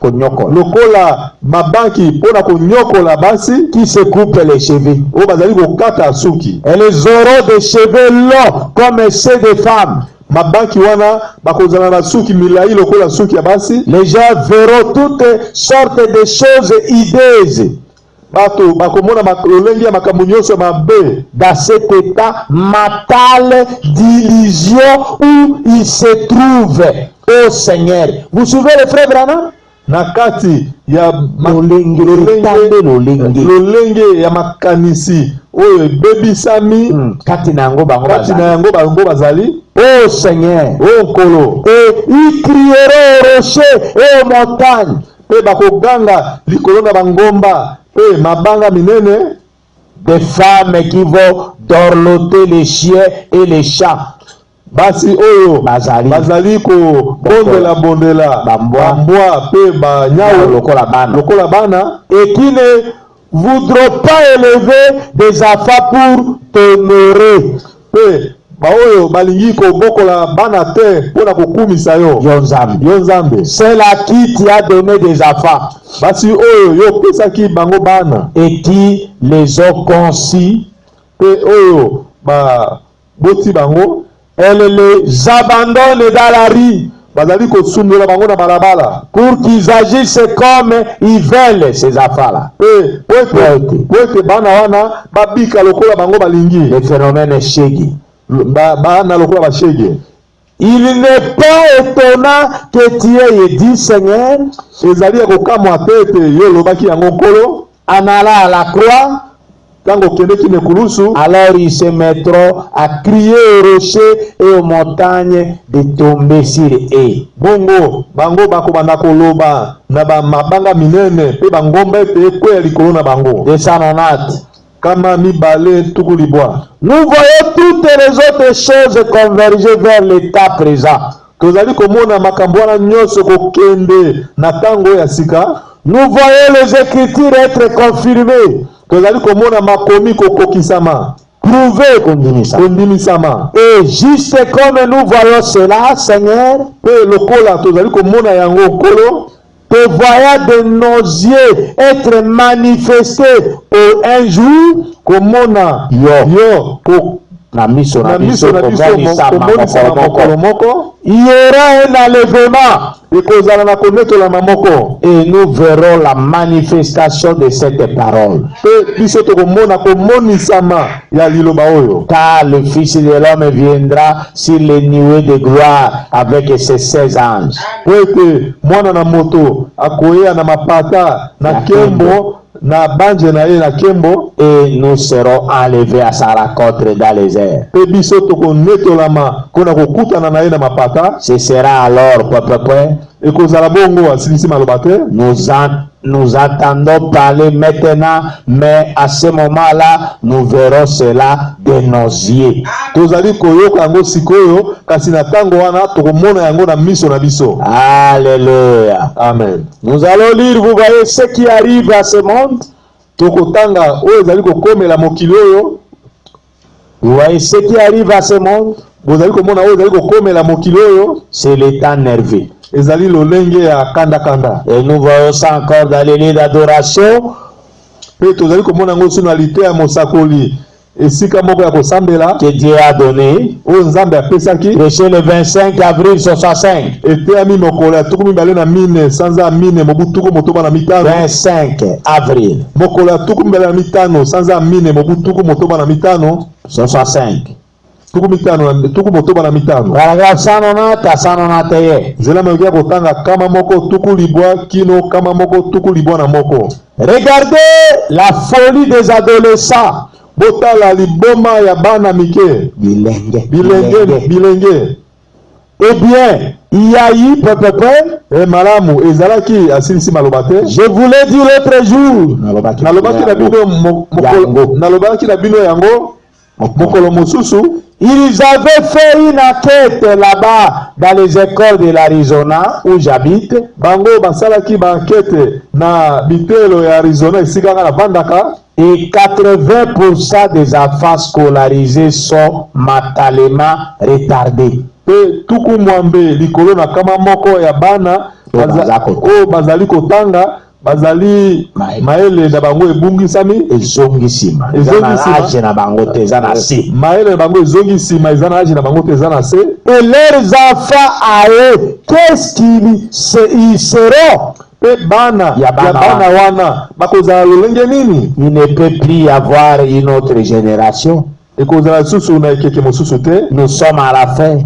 Lokola mabanki pona konyokola basi qui se coupent les cheveux. O bazali kokata suki. Elles auront des cheveux longs comme ceux des femmes. Mabanki wana bakozala na suki milai lokola suki ya basi. Les gens verront toutes sortes de choses hideuses. Bato bakomona lolenge ya makambo nyonso mabe. Dans cet état mental d'illusion où il se trouve, ô Seigneur. Vous suivez le frère Branham? Nakati ya lolenge ya makanisi oyo bebisami kati na yango bango bazali. Ô Seigneur, ô Nkolo, et ils crieront aux rochers et aux montagnes. Pe bakoganga likolo na bangomba pe mabanga minene. Des femmes qui vont dorloter les chiens et les chats. Basi oyo bazali ko bondela bambwa pe banyawo lokola bana. Et qui ne voudront pas élever des enfants pour t'honorer. Pe baoyo balingi ko bokola bana te pona kokumisa yo nzambe. C'est là qui tu as donné des enfants. Basi oyo yo pesaki bango bana. Et qui les ont conçus. Pe oyo ba boti bango. Elle les abandonne dans la rue. Bazali ko sundola bango na balabala. Pour qu'ils agissent comme ils veulent ces enfants-là. Poete bana wana babika lokola bango balingi. Le phénomène shegi. Bana lokola ba shege. Il n'est pas étonnant que tu aies dit, Seigneur, ezali kokamwa tete yo lobaki yango Nkolo, en allant à la croix. Alors ils se mettront à crier aux rochers et aux montagnes de tomber sur eux. Bongo, bango bako bandako loba na ba mabanga minene pe bangomba pe kwea likolo na bango. Desanonate. Kama mibale tukulibwa. Nous voyons toutes les autres choses converger vers l'état présent. Tozali komona makambo wana nyonso kokende na tango ya sika. Nous voyons les Écritures être confirmées. Tozali komona makomi kokokisama. Prouvé kondimisama. Et juste comme nous voyons cela, Seigneur, pe lokola tozali komona yango Nkolo, te voyant de nos yeux être manifesté un jour, komona yo na miso na biso komonisa mokolo moko, il y aura un enlèvement ekozala na konetolama moko, et nous verrons la manifestation de cette parole. pe biso tokomona komonisama ya liloba oyo. Car le Fils de l'homme viendra sur les nuées de gloire avec ses 16 anges. Po ete mwana na moto akoya na mapata na kembo na banje na ye na kembo, et nous serons enlevés à sa rencontre dans les airs. pe biso tokonetolama kona kokutana na ye na mapata. Ce sera alors, ekozala bongo asilisi maloba te. nous entendons parler maintenant, mais à ce moment-là, nous verrons cela de nos yeux. Tozali koyoka yango sikoyo, kasi na tango wana tokomona yango na miso na biso. Alléluia. Amen. Nous allons lire, vous voyez ce qui arrive à ce monde. Tokotanga oyo ezali kokomela mokili oyo. Vous voyez ce qui arrive à ce monde. Bozali komona oyo ezali kokomela mokili oyo. C'est l'état nerveux. Ezali lolenge ya kanda kanda. Et nous voyons ça encore dans les lieux d'adoration. Pe tozali komona ngo sino alite ya mosakoli esika moko ya kosambela que Dieu a donné. Oyo nzambe apesaki. Prêché le 25 avril 65. Ete ami mokolo ya tuku mibale na mine sanza mine mobutuku motoba na mitano. 25 avril. Mokolo ya tuku mibale na mitano sanza mine mobutuku motoba na mitano. 65. Tuku motoba na mitano. Paragraphe 190 à 191. Zela meokia kotanga kama moko tuku libwa kino kama moko tuku libwa na moko. Regardez la folie des adolescents. Botala liboma ya bana mike. Bilenge. Eh bien, il y a eu malamu ezalaki asilisi malobate. Je vous l'ai dit l'autre jour. Nalobaki na bino yango mokolo mosusu. Ils avaient fait une enquête là-bas dans les écoles de l'Arizona où j'habite. Bango basalaki ba enquête na bitelo ya Arizona esika na bandaka. Et 80% des enfants scolarisés sont mentalement retardés. Pe tuku mwambe likolo na kama moko ya bana bazali kotanga bazali maele na bango ebungisami ezongisima age na bango teza na se maele na bango ezongisima ezana age na bango teza na se. Et leurs enfants à eux, qu'est-ce qu'ils seront? Pe bana ya bana wana bakozala lolenge nini? Il ne peut plus y avoir une autre génération. Nous sommes à la fin.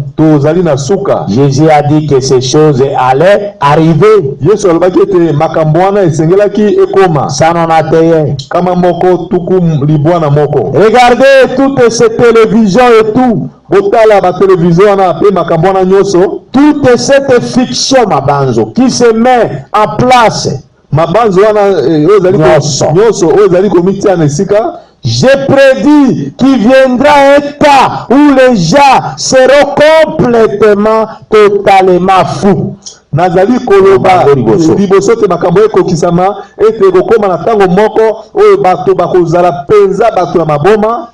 Jésus a dit que ces choses allaient arriver. 191. Regardez toutes ces télévisions et tout. Toute cette fiction mabanzo qui se met en place. J'ai prédit qu'il viendra un temps où les gens seront complètement, totalement fous. Nazali koloba liboso te makambo ekokisama ete kokoma na tango moko oyo bato bakozala penza bato ya maboma.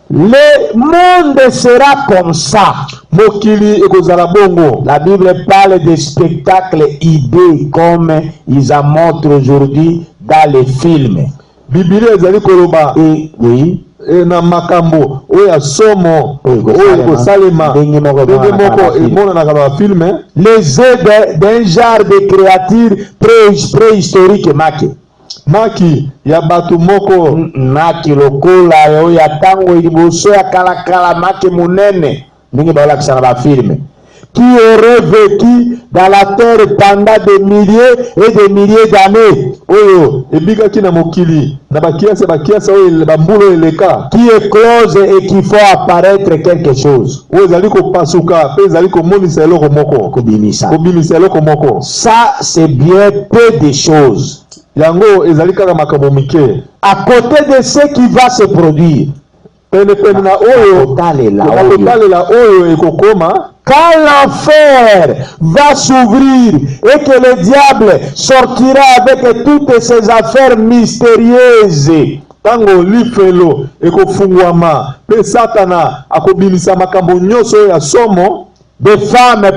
Le monde sera comme ça. Mokili ekozala bongo. La Bible parle de spectacles idées comme ils en montrent aujourd'hui dans les films. Biblia ezali koloba oui na makambo oya somo oyo kosalema ndenge moko emonanaka na filme. Les œufs d'un genre de créature préhistorique maki ya bato moko maki lokola oyo ya tango liboso ya kalakala maki munene ndenge baolakisa na bafilme qui aurait vécu dans la terre pendant des milliers et des milliers d'années. Oyo ebikaki na mokili na bakiasa oyo bambulo eleka qui éclose et qui font apparaître quelque chose. Oyo ezali kopasuka pe ezali komonisa eloko moko kobimisa eloko moko. Ça c'est bien peu de choses. Yango ezali kaka makambo mike à côté de ce qui va se produire. Pene na oyo kotalela oyo ekokoma. Quand l'enfer va s'ouvrir et que le diable sortira avec toutes ses affaires mystérieuses. Tango lifelo ekofungwama pe satana akobimisa makambo nyonso ya somo. Des femmes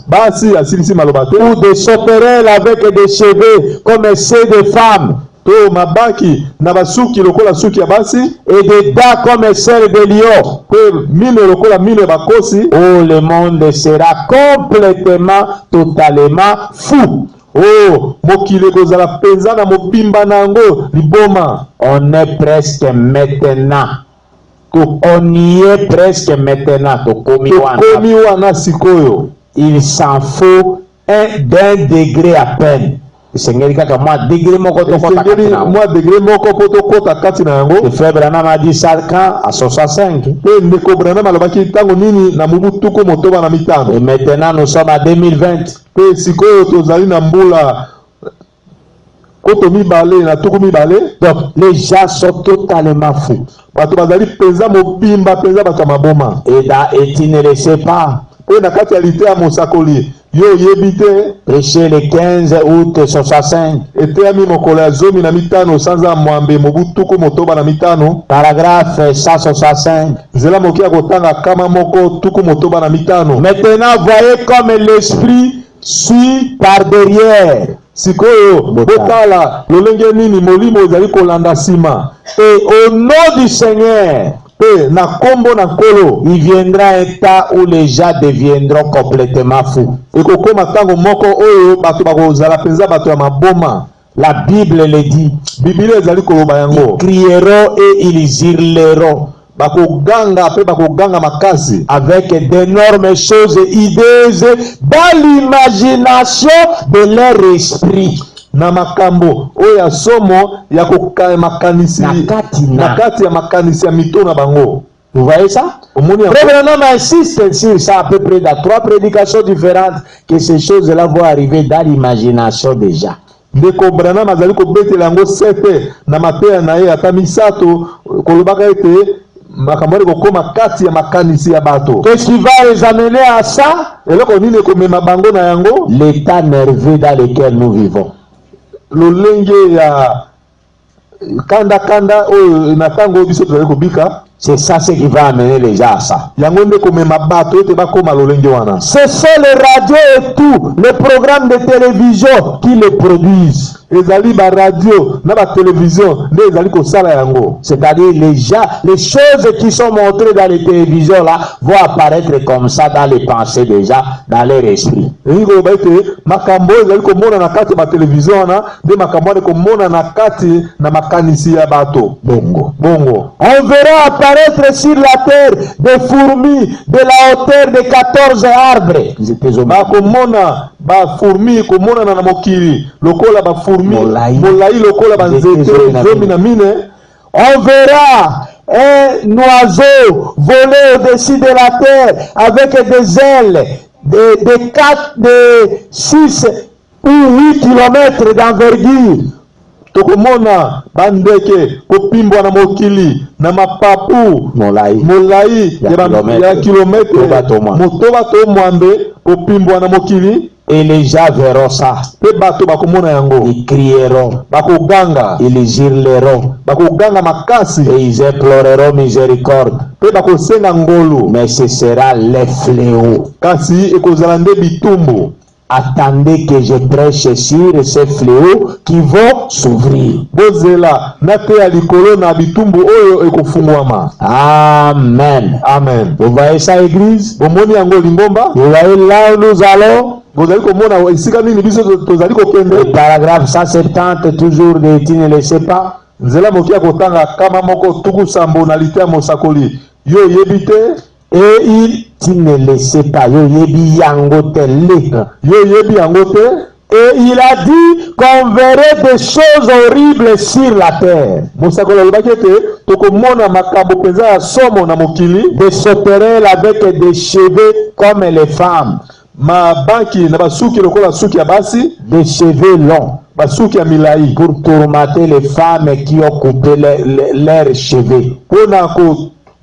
basi asilisi malobate ou des sauterelles avec des cheveux comme ceux des femmes. to mabaki na basuki lokola suki ya basi, et des dents comme celles de lion. pe mino lokola mino ya bakosi. Oh, le monde sera complètement, totalement fou. Oh, mokili kozala penza na mobimba nango liboma. On est presque maintenant. On y est presque maintenant. Tokomi wana sikoyo. Il s'en faut d'un degré à peine. Sengeli kaka moi degré moko to kota katina. Moi degré moko poto kota katina yango. Le frère Branham a dit ça quand à 65. Pe ndeko Branham alobaki tango nini na mubutuko motoba na mitano. Et maintenant nous sommes à 2020. Pe sikoyo tozali na mbula koto mibale na tuku mibale. Donc les gens sont totalement fous. Bato bazali penza mobimba penza bato maboma. Et tu ne le sais pas. Pe na kati ya lite ya mosakoli. Yo yebite prêché le 15 août 65. Eteami mokolo ya zomi na mitano sanza mwambe mobutuku motoba na mitano. Paragraphe 165. Nzela moki ya kotanga kama moko tuku motoba na mitano. Maintenant voyez comme l'esprit suit par derrière. Sikoyo botala lolenge nini molimo ezali kolanda sima. Et au nom du Seigneur, na kombo na kolo, il viendra un temps où les gens deviendront complètement fous. Ekokoma tango moko oyo bato bakozala penza bato ya maboma. La Bible le dit. Bible ezali koloba yango. Ils crieront et ils hurleront. Bakoganga pe bakoganga makasi avec d'énormes choses idées dans l'imagination de leur esprit. Na makambo oya somo ya kokaya makanisi na kati ya makanisi ya mito na bango. Vous voyez ça? Frère Branham insiste sur ça à peu près dans 3 prédications différentes que ces choses-là vont arriver dans l'imagination déjà. Ndeko Branham azali kobetela yango sete na mateya na ye ata misato kolobaka ete makambo kokoma kati ya makanisi ya bato. Qu'est-ce qui va les amener à ça? Eloko nini komema bango na yango? L'état nerveux dans lequel nous vivons. Lolenge ya kanda oyo na tango biso tozali kobika. C'est ça ce qui va amener les gens à ça. Yango nde komema bato ete bakoma lolenge wana. Ce sont les radios et tout, les programmes de télévision qui les produisent. Ezali ba radio na ba télévision nde ezali kosala yango. C'est-à-dire les gens, les choses qui sont montrées dans les télévisions là vont apparaître comme ça dans les pensées des gens, dans leur esprit. Ngo ba ete makambo ezali komona na kati ba télévision na de makambo ezali komona na kati na makanisi ya bato. Bongo. On verra apparaître sur la terre des fourmis de la hauteur de 14 arbres. Bakomona ba fourmi komona na mokili lokola ba fourmi molai lokola ba nzete zomi na mine. On verra un oiseau voler au-dessus de la terre avec des ailes de 6 ou 8 km d'envergure. Tokomona bandeke kopimbwa na mokili na mapapu molai ya kilometre motoba to mwambe kopimbwa na mokili. Et les gens verront ça. Pe bato bakomona yango. Ils crieront. Bakoganga. Ils hurleront. Bakoganga makasi. Et ils imploreront miséricorde. Pe bakosenga ngolu. Mais ce sera les fléaux. Kasi ekozala nde bitumbu. Attendez que je prêche sur ces fléaux qui vont s'ouvrir. Bozela nate ya likolo na bitumbu oyo ekofungwama. Amen. Amen. Vous voyez ça, église? Bomoni yango lingomba. Vous voyez là où nous allons? Bozali komona esika nini biso tozali kokende. Paragraphe 170 toujours de tu ne le sais pas. Nzela mokia kotanga kama moko tuku sambo na litea mosakoli. Yo yebite. Et tu ne le sais pas. Yo yebi yangote le. Yo yebi yangote. Et il a dit qu'on verrait des choses horribles sur la terre. Mosakoli alobaki ete tokomona makambo penza ya somo na mokili. Des sauterelles avec des cheveux comme les femmes. Ma banki na basuki lokola suki ya basi. Des cheveux longs. Basuki ya milai. Pour tourmenter les femmes qui ont coupé leurs cheveux. Pona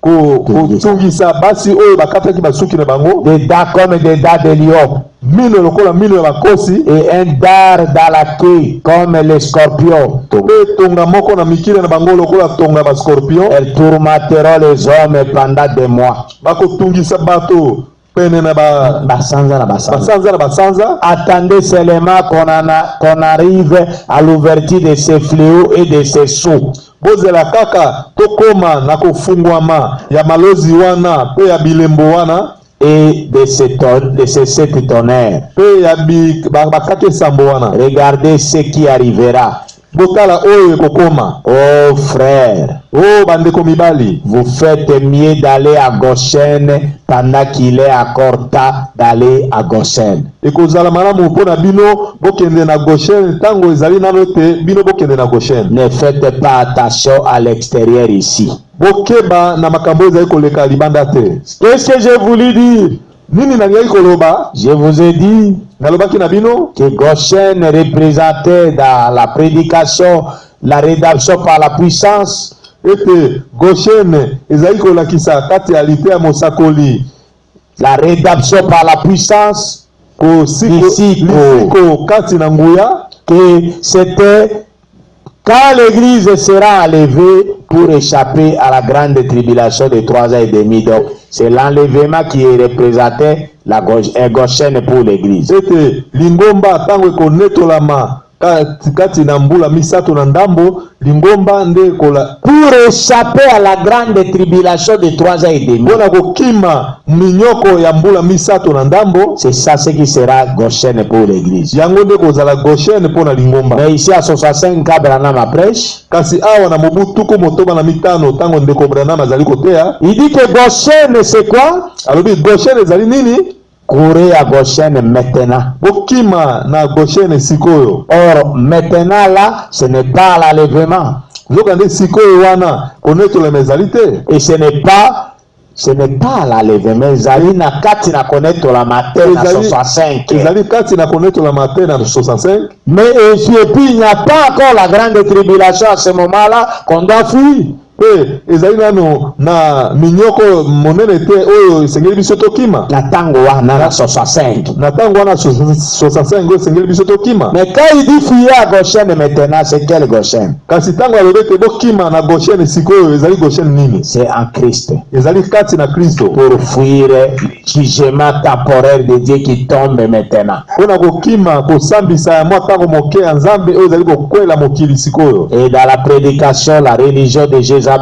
kotungisa basi oyo bakataki basuki na bango. Des dents comme des dents de lion. Mino lokola mino ya bakosi. Et un dard dans la queue comme les scorpions. Pe tonga moko na mikile na bango lokola tonga ba scorpion. Elles tourmenteront les hommes pendant des mois. Bakotungisa bato pene na basanza na basanza. basanza. Attendez seulement qu'on arrive à l'ouverture de ces fléaux et de ces sceaux. Bozela kaka tokoma na kofungwama ya malozi wana pe ya bilembo wana et de ces 7 tonnerres. Pe ya bakake sambo wana. Regardez ce qui arrivera. Botala oyo kokoma. Oh frère, oh bandeko mibali, vous faites mieux d'aller à Goshen pendant qu'il est encore temps d'aller à Goshen. Ekozala malamu mpona bino bokende na Goshen tango ezali nano te bino bokende na Goshen. Ne faites pas attention à l'extérieur ici. Bokeba na makambo ezali koleka libanda te. Qu'est-ce que j'ai voulu dire? Nini nangai koloba? Je vous ai dit que Goshen représentait dans la prédication la rédemption par la puissance. Ete Goshen ezali kolakisa kati ya lite ya mosakoli. La rédemption par la puissance. Ko kati na nguya. Que c'était quand l'église sera enlevée pour échapper à la grande tribulation de 3 ans et demi. Donc, c'est l'enlèvement qui représentait la Goshen pour l'église. Ete lingomba tango ekonetolama kati na mbula misato na ndambo lingomba nde kola pour échapper à la grande tribulation de 3 ans et demi. Bona kokima minyoko ya mbula misato na ndambo. C'est ça ce qui sera Goshen pour l'église. Yango nde kozala Goshen pona lingomba. Mais ici à 65 Branham prêche. Kasi awa na mobutuku motoba na mitano tango ndeko Branham azali kotea. Il dit que Goshen c'est quoi? Alobi Goshen ezali nini? Courez à Goshen maintenant. Bokima na Goshen sikoyo. Or maintenant là, ce n'est pas l'enlèvement. Zokande sikoyo wana konetola mezalité. Et ce n'est pas l'enlèvement. Ezali na kati na konetola matin na 65. Ezali kati na konetola matin na 65. Mais et puis il n'y a pas encore la grande tribulation à ce moment-là qu'on doit fuir. Ezali nano na minyoko monene te oyo esengeli biso tokima. Na tango wana na 65. Na tango wana 65 oyo esengeli biso tokima. Mais quand il dit fuir à Goshen maintenant, c'est quel Goshen? Kasi tango alobete bokima na Goshen sikoyo ezali Goshen nini? C'est en Christ. Ezali kati na Kristo. Pour fuir le jugement temporaire de Dieu qui tombe maintenant. Pona kokima kosambisa ya mwa tango moke ya Nzambe oyo ezali kokwela mokili sikoyo. Et dans la prédication, la religion de Jézabel,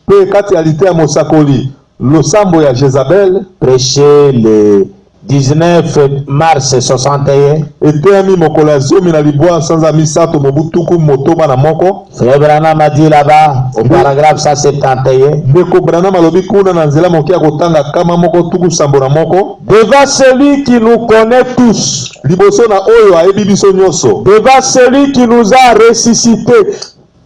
pe kati ya lite ya mosakoli losambo ya Jezabel, prêché le 19 mars 61. Eteyami mokolo ya zomi na libwa sanza misato mobutuku motoba na moko. Frère Branham a dit là-bas au paragraphe 171. Ndeko Branham alobi kuna na nzela moke ya kotanga kama moko tuku sambo na moko. Devant celui qui nous connaît tous. Liboso na oyo ayebi biso nyonso. Devant celui qui nous a ressuscité.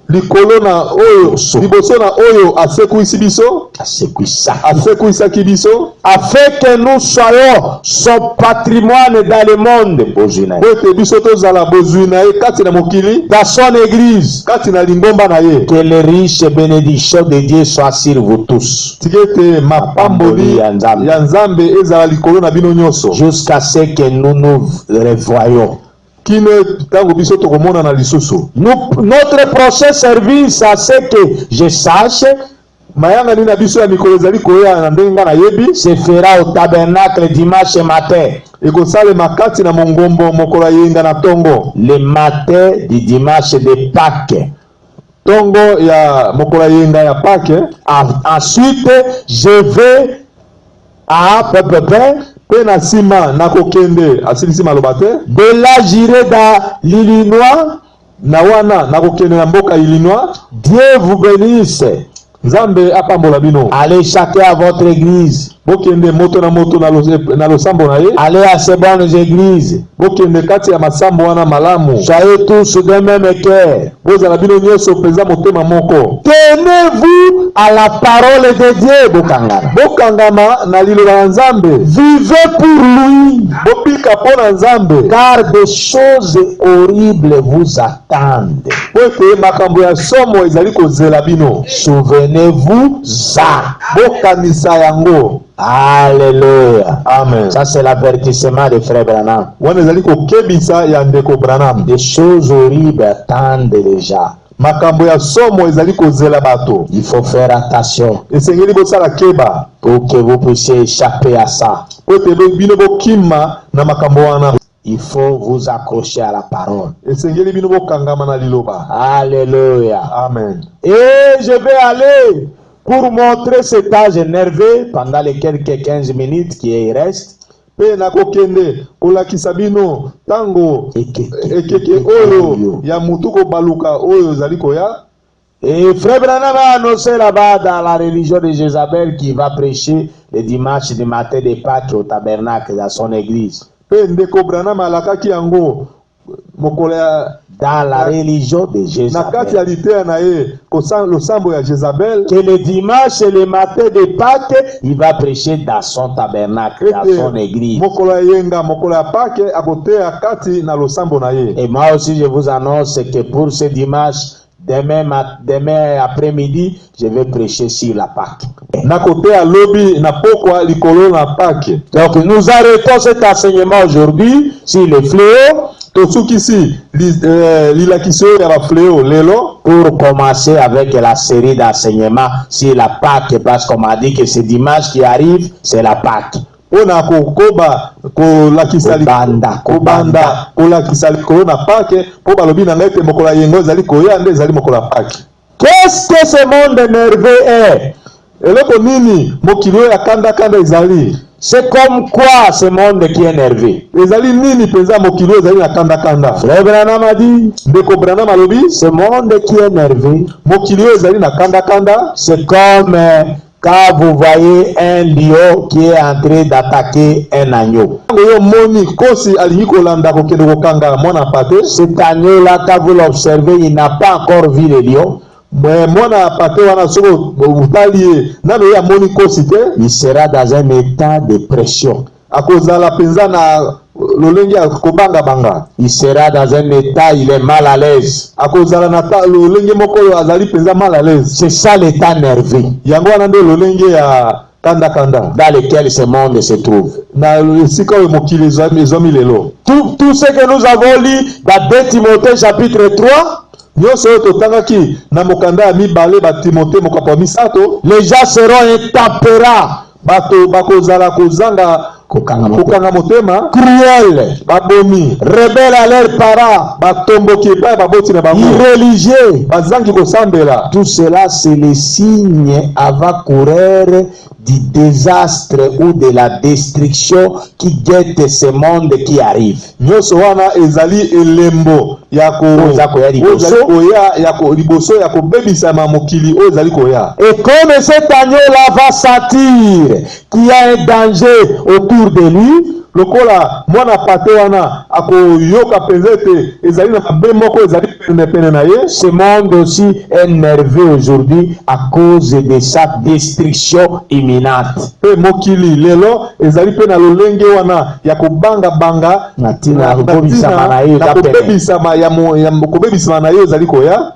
Likolo na oyo liboso na oyo asekuisi biso. Asekuisaki biso. Afin que nous soyons son patrimoine dans le monde. Ete biso tozala bozwi na ye kati na mokili. Dans son église. Kati na lingomba na ye. Que les riches bénédictions de Dieu soient sur vous tous. Tigete mapamboli ya Nzambe ezala likolo na bino nyonso. Jusqu'à ce que nous nous revoyons. Notre prochain service, à ce que je sache, se fera au tabernacle dimanche matin. Le matin du dimanche de Pâques. Ensuite, je vais à de là, j'irai dans l'Illinois. Dieu vous bénisse. Allez chacun à votre église. Allez à ces bonnes églises. Soyez tous de même cœur. Tenez-vous à la parole de Dieu. Vivez pour lui. Car des choses horribles vous attendent. Souvenez-vous ça. Alléluia. Amen. Ça c'est l'avertissement de frère Branham. Des Des choses horribles attendent déjà. makambo ya somo ezali kozela bato. Il faut faire attention Esengeli bosala keba pour que vous puissiez échapper à ça. po ete bino bokima na makambo wana. Il faut vous accrocher à la parole. Esengeli bino bokangama na liloba. Alléluia. Amen. Et je vais aller pour montrer cet âge nerveux pendant les quelques 15 minutes qui restent. Pe nakokende kolakisa bino tango ekeke oyo ya mutu kobaluka oyo ezali koya. Et Frère Branham a annoncé là-bas dans la religion de Jézabel qu'il va prêcher le dimanche du matin de Pâques au tabernacle dans son église. Pe ndeko Branham alakaki yango mokolo ya dans la religion de nakati ya Jézabel. liteya na ye losambo ya Jezabel. Que le dimanche et le matin de Pâques, il va prêcher dans son tabernacle, dans son église. Mokolo ya yenga mokolo ya Pâques akoteya kati na losambo na ye. Et moi aussi, je vous annonce que pour ce dimanche, demain après-midi, je vais prêcher sur la Pâques. Nakoteya lobi na pokwa likolo na Pâques. Donc nous arrêtons cet enseignement aujourd'hui sur le fléau Tosukisi lilakiso ya ba fléau lelo pour commencer avec la série d'enseignements sur la Pâques, parce qu'on m'a dit que ce dimanche qui arrive, c'est la Pâques. ona kokoba kolakisa Kobanda. kolakisa likolo na Pâques po balobi na ngai te mokolo ya yengo ezali koya nde ezali mokolo ya Pâques. Qu'est-ce que ce monde nerveux est? Eloko nini mokili oyo ya kanda ezali? C'est comme quoi ce monde qui est nerveux? Ezali nini penza mokili oyo ezali na kanda? Frère Branham a dit, Ndeko Branham alobi ce monde qui est nerveux, mokili oyo ezali na kanda. c'est comme quand vous voyez un lion qui est en train d'attaquer un agneau. Oyo moni kosi alingi kolanda kokende kokanga mwana pate. Cet agneau-là, quand vous l'observez, il n'a pas encore vu le lion. Mwana pate wana soko utali nano ya moni kosi te. Il sera dans un état de pression. Akozala penza na lolenge ya kobanga. Il sera dans un état, il est mal à l'aise. Akozala na lolenge moko oyo azali penza mal à l'aise. C'est ça l'état nerveux Yango wana nde lolenge ya kanda. dans lequel ce monde se trouve. Na esika oyo mokili ezomi lelo. Tout ce que nous avons lu dans 2 Timothée chapitre 3, Nyonso oyo totangaki na mokanda ya mibale ba Timote mokapo ya misato. les gens seront intempérants, Bato bakozala kozanga kokanga motema, cruels, babomi, rebelles à leurs parents, batomboki epai baboti na bango, irréligieux. bazangi kosambela. Tout cela, c'est le signe avant-coureur du désastre ou de la destruction qui guette ce monde qui arrive. Nyonso wana ezali elembo ya koya liboso ya kobebisama mokili oyo ezali koya. Et comme cet agneau-là va sentir qu'il y a un danger autour de lui, Lokola mwana pate wana akoyoka penza ete ezali na mabe moko ezali pene na ye. ce monde aussi est nerveux aujourd'hui à cause de sa destruction imminente. Pe mokili lelo ezali pe na lolenge wana ya kobanga Na tina kobebisama na ye eza pene. kobebisama na ye ezali koya.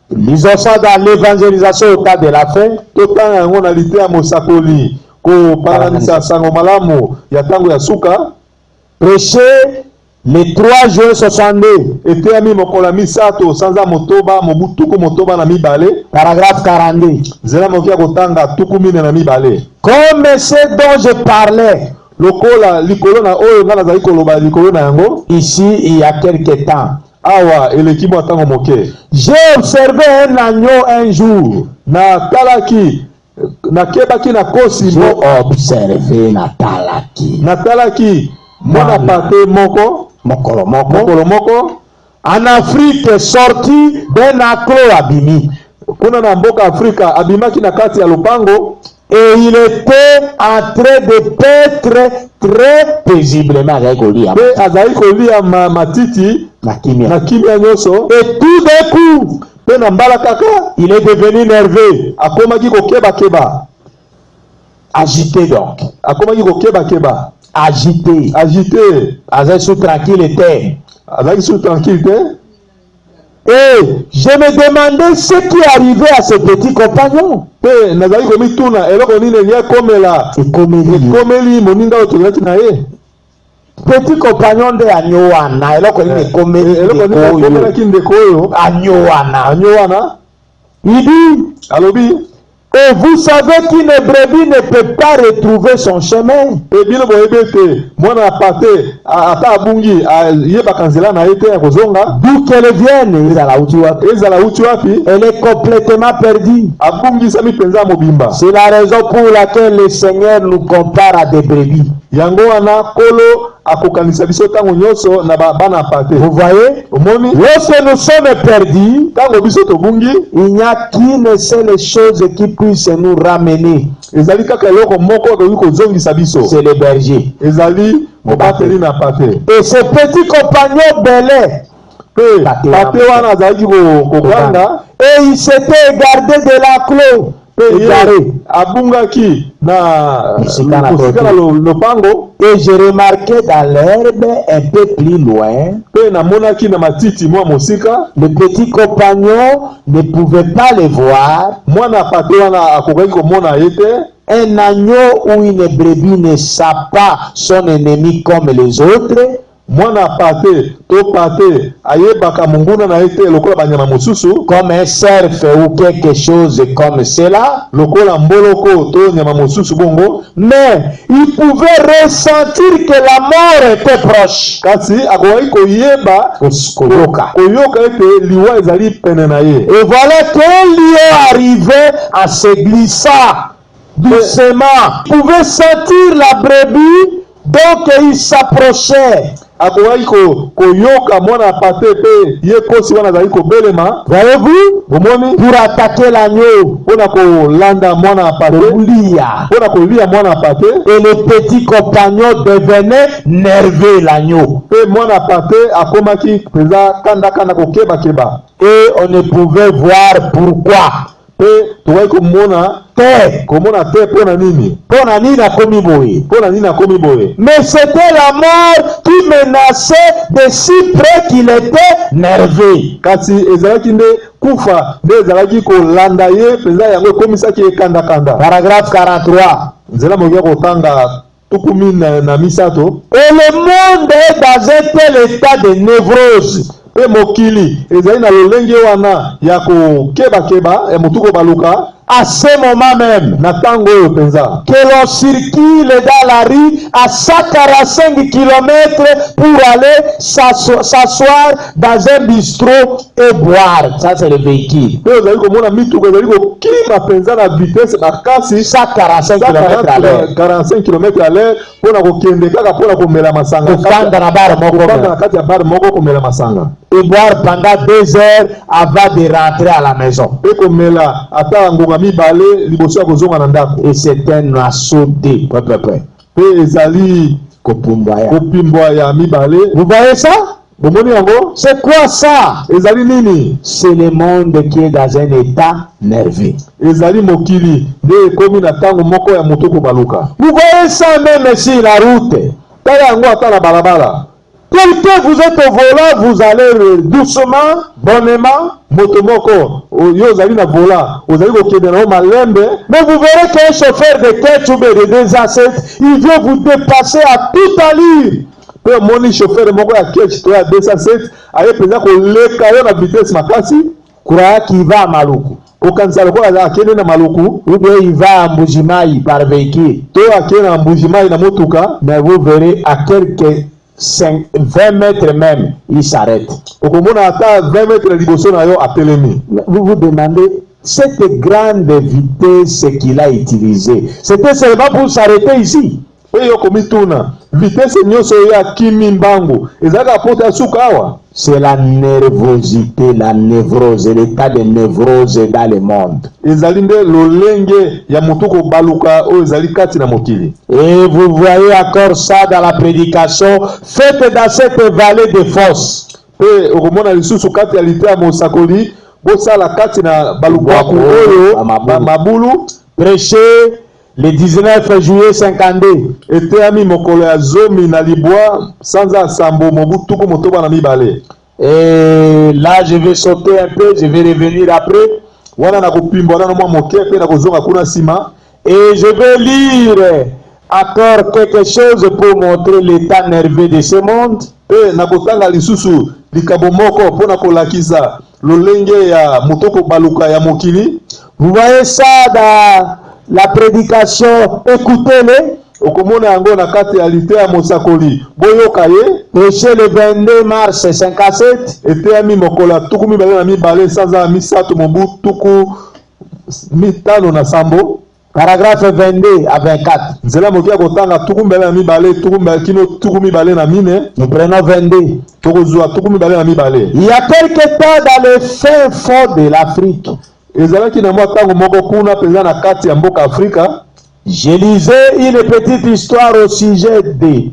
Lisons ça dans l'évangélisation au temps de la fin. Totanga yango na lite ya mosakoli kopalanisa sango malamu ya tango ya suka. Prêché le 3 juin 62, Eteyami mokolo ya misato sanza motoba mobu tuku motoba na mibale. paragraphe 42. Nzela moki ya kotanga tuku mine na mibale. Comme ce dont je parlais Lokola likolo na oyo nga nazali koloba likolo na yango ici il y a quelque temps, awa eleki mwa tango moke. j'ai observé un agneau un jour. Na talaki nakebaki na kosi J'ai observé Natalaki. natalaki mwana pate moko Mokolo moko. mokolo moko En Afrique, sorti d'un enclos abîmé. kuna na mboka Afrika abimaki na kati ya lupango. Et il était en train de paître très paisiblement avec Goliath. Pe azali kolia matiti Na kimia. na kimia nyonso. Et tout d'un coup, Pe na mbala kaka il est devenu nerveux, akomaki kokeba agité donc. akomaki kokeba Agité. agité. Avec sous tranquillité. Azali sur tranquillité. Et je me demandais ce qui arrivait à ce petit compagnon. Pe nazali komituna eloko nini nye komela Et comme il dit, komeli moninga oyo tozalaki na ye. petit compagnon de Anyoana, eloko ni elokomelaki ndeko oyo Anyoana. Il dit, alobi et vous savez qu'une brebis ne peut pas retrouver son chemin. bino boyebi ete mwana apate ata abungi ayebaka nzela na ye te ya kozonga, D'où qu'elle vienne, ezala uti wapi, elle est complètement perdue. abungisami mpenza mobimba. C'est la raison pour laquelle le Seigneur nous compare à des brebis. Yango wana kolo akokanisa biso tango nyonso na bana apate. Vous voyez, Omoni lorsque nous sommes perdus, tango biso tobungi, il n'y a qu'une seule chose qui puisse nous ramener. ezali kaka eloko moko okoki kozongisa biso, C'est le berger. ezali mobateli na pate. Et ce petit compagnon belé, Pe pate wana azalaki koganda, et il s'était gardé de la clos. pe ye Égaré. abungaki na Mosika na kosika na lopango, Et j'ai remarqué dans l'herbe un peu plus loin, pe namonaki na matiti mwa mosika, le petit compagnon ne pouvait pas le voir. mwana pate wana akokaki komona ye te. Un agneau ou une brebis ne sait pas son ennemi comme les autres. Mwana pate to pate ayebaka munguna na ye te lokola banyama mosusu, Comme un cerf ou quelque chose comme cela. lokola mboloko to nyama mosusu bongo. Mais il pouvait ressentir que la mort était proche. Kasi akoki koyeba koyoka ete liwa ezali pene na ye. Et voilà qu'un lion arrivait en se glissant doucement. Il pouvait sentir la brebis, donc il s'approchait. Akoki koyoka mwana pate pe ye kosi wana azali kobelema. Voyez-vous? Bomoni Pour attaquer l'agneau. mpona kolanda mwana pate, Lia. mpona kolia mwana pate, Et le petit compagnon devenait nerveux, l'agneau. pe mwana pate akomaki mpenza kanda kokebakeba. Et on ne pouvait voir pourquoi. Pe tokoki komona te mpona nini, mpona nini akomi boye. Mais c'était la mort qui menaçait de si près qu'il était nerveux. Kasi ezalaki nde kufa nde ezalaki kolanda ye mpenza yango ekomisaki ye kanda. Paragraphe 43. Nzela mokia kotanga tukumi na misato. Et le monde est dans un tel état de névrose. Pe mokili ezali na lolenge wana ya kokebakeba ya motu kobaluka. À ce moment même, Na tango oyo mpenza que l'on circule dans la rue à 145 km pour aller s'asseoir dans un bistrot et boire. Ça, c'est le véhicule. pe ozali komona mituka ezali kokima mpenza na vitesse makasi 145 km à l'heure. 45 km à l'heure mpona kokende kaka mpona komela masanga, Kofanda na bar moko. kofanda na kati ya bar moko komela masanga, Et boire pendant 2 heures avant de rentrer à la maison. pe komela ata ngonga mibale liboso ya kozonga na ndako. Et c'est un assaut de Pe ezali Kopumbaya. kopimbwa ya mibale. Vous voyez ça? Bomoni yango C'est quoi ça? ezali nini? C'est le monde qui est dans un état nerveux. Ezali mokili nde ekomi na tango moko ya moto kobaluka. Vous voyez ça même sur la route. Tala yango ata na balabala. Quelqu'un vous êtes au volant, vous allez doucement, bonnement. Moto moko yo ozali na vola, ozali kokende na yo malembe. Mais vous verrez qu'un chauffeur de ketchup et de 207, il vient vous dépasser à toute allure. Pe omoni chauffeur moko ya ketch to ya 207 aye mpenza koleka yo na vitesse makasi. Croyez qu'il va à Maluku. Okanisa lokola akende na maluku, Ou bien il va à Mbujimai par véhicule. to akende na mbujimai na motuka. Mais vous verrez à quelques 20 mètres même, il s'arrête. Okomona ata 20 mètres liboso na yo atelemi. Vous vous demandez, cette grande vitesse qu'il a utilisée, c'était seulement pour s'arrêter ici. Pe yo komituna vitesse nyonso ya kimi mbangu ezalaka pota suka awa. C'est la nervosité, la névrose, l'état de névrose dans le monde. Ezali nde lolenge ya motu kobaluka oyo ezali kati na mokili. Et vous voyez encore ça dans la prédication faite dans cette vallée de fosse. Pe okomona lisusu kati ya lite ya mosakoli bosala kati na balubwaku oyo mabulu. Prêché le 19 juillet 52. Eteyami mokolo ya zomi na libwa sanza sambo mobu tuku motoba na mibale. Et là je vais sauter un peu, je vais revenir après. Wana na kopimba wana mwa moke pe na kozonga kuna sima. Et je vais lire encore quelque chose pour montrer l'état nerveux de ce monde. nakotanga lisusu likambo moko pona kolakisa lolenge ya mutoko baluka ya mokili. Vous voyez ça dans la prédication, écoutez-le. Okomona yango na kati ya lite ya mosakoli boyoka ye. Prêché le 22 mars 57. Eteyami mokola tuku mibale na mibale sanza misato mobu tuku mitano na sambo. Paragraphe 22 à 24. Nzela mokia kotanga tuku mibale na mibale tuku mibale kino tuku mibale na mine. Nous prenons 22. Tokozwa tuku mibale na mibale. Il y a quelque temps dans le fin fond de l'Afrique. Ezalaki na mwa tango moko kuna penza na kati ya mboka Afrika. Je lisais une petite histoire au sujet de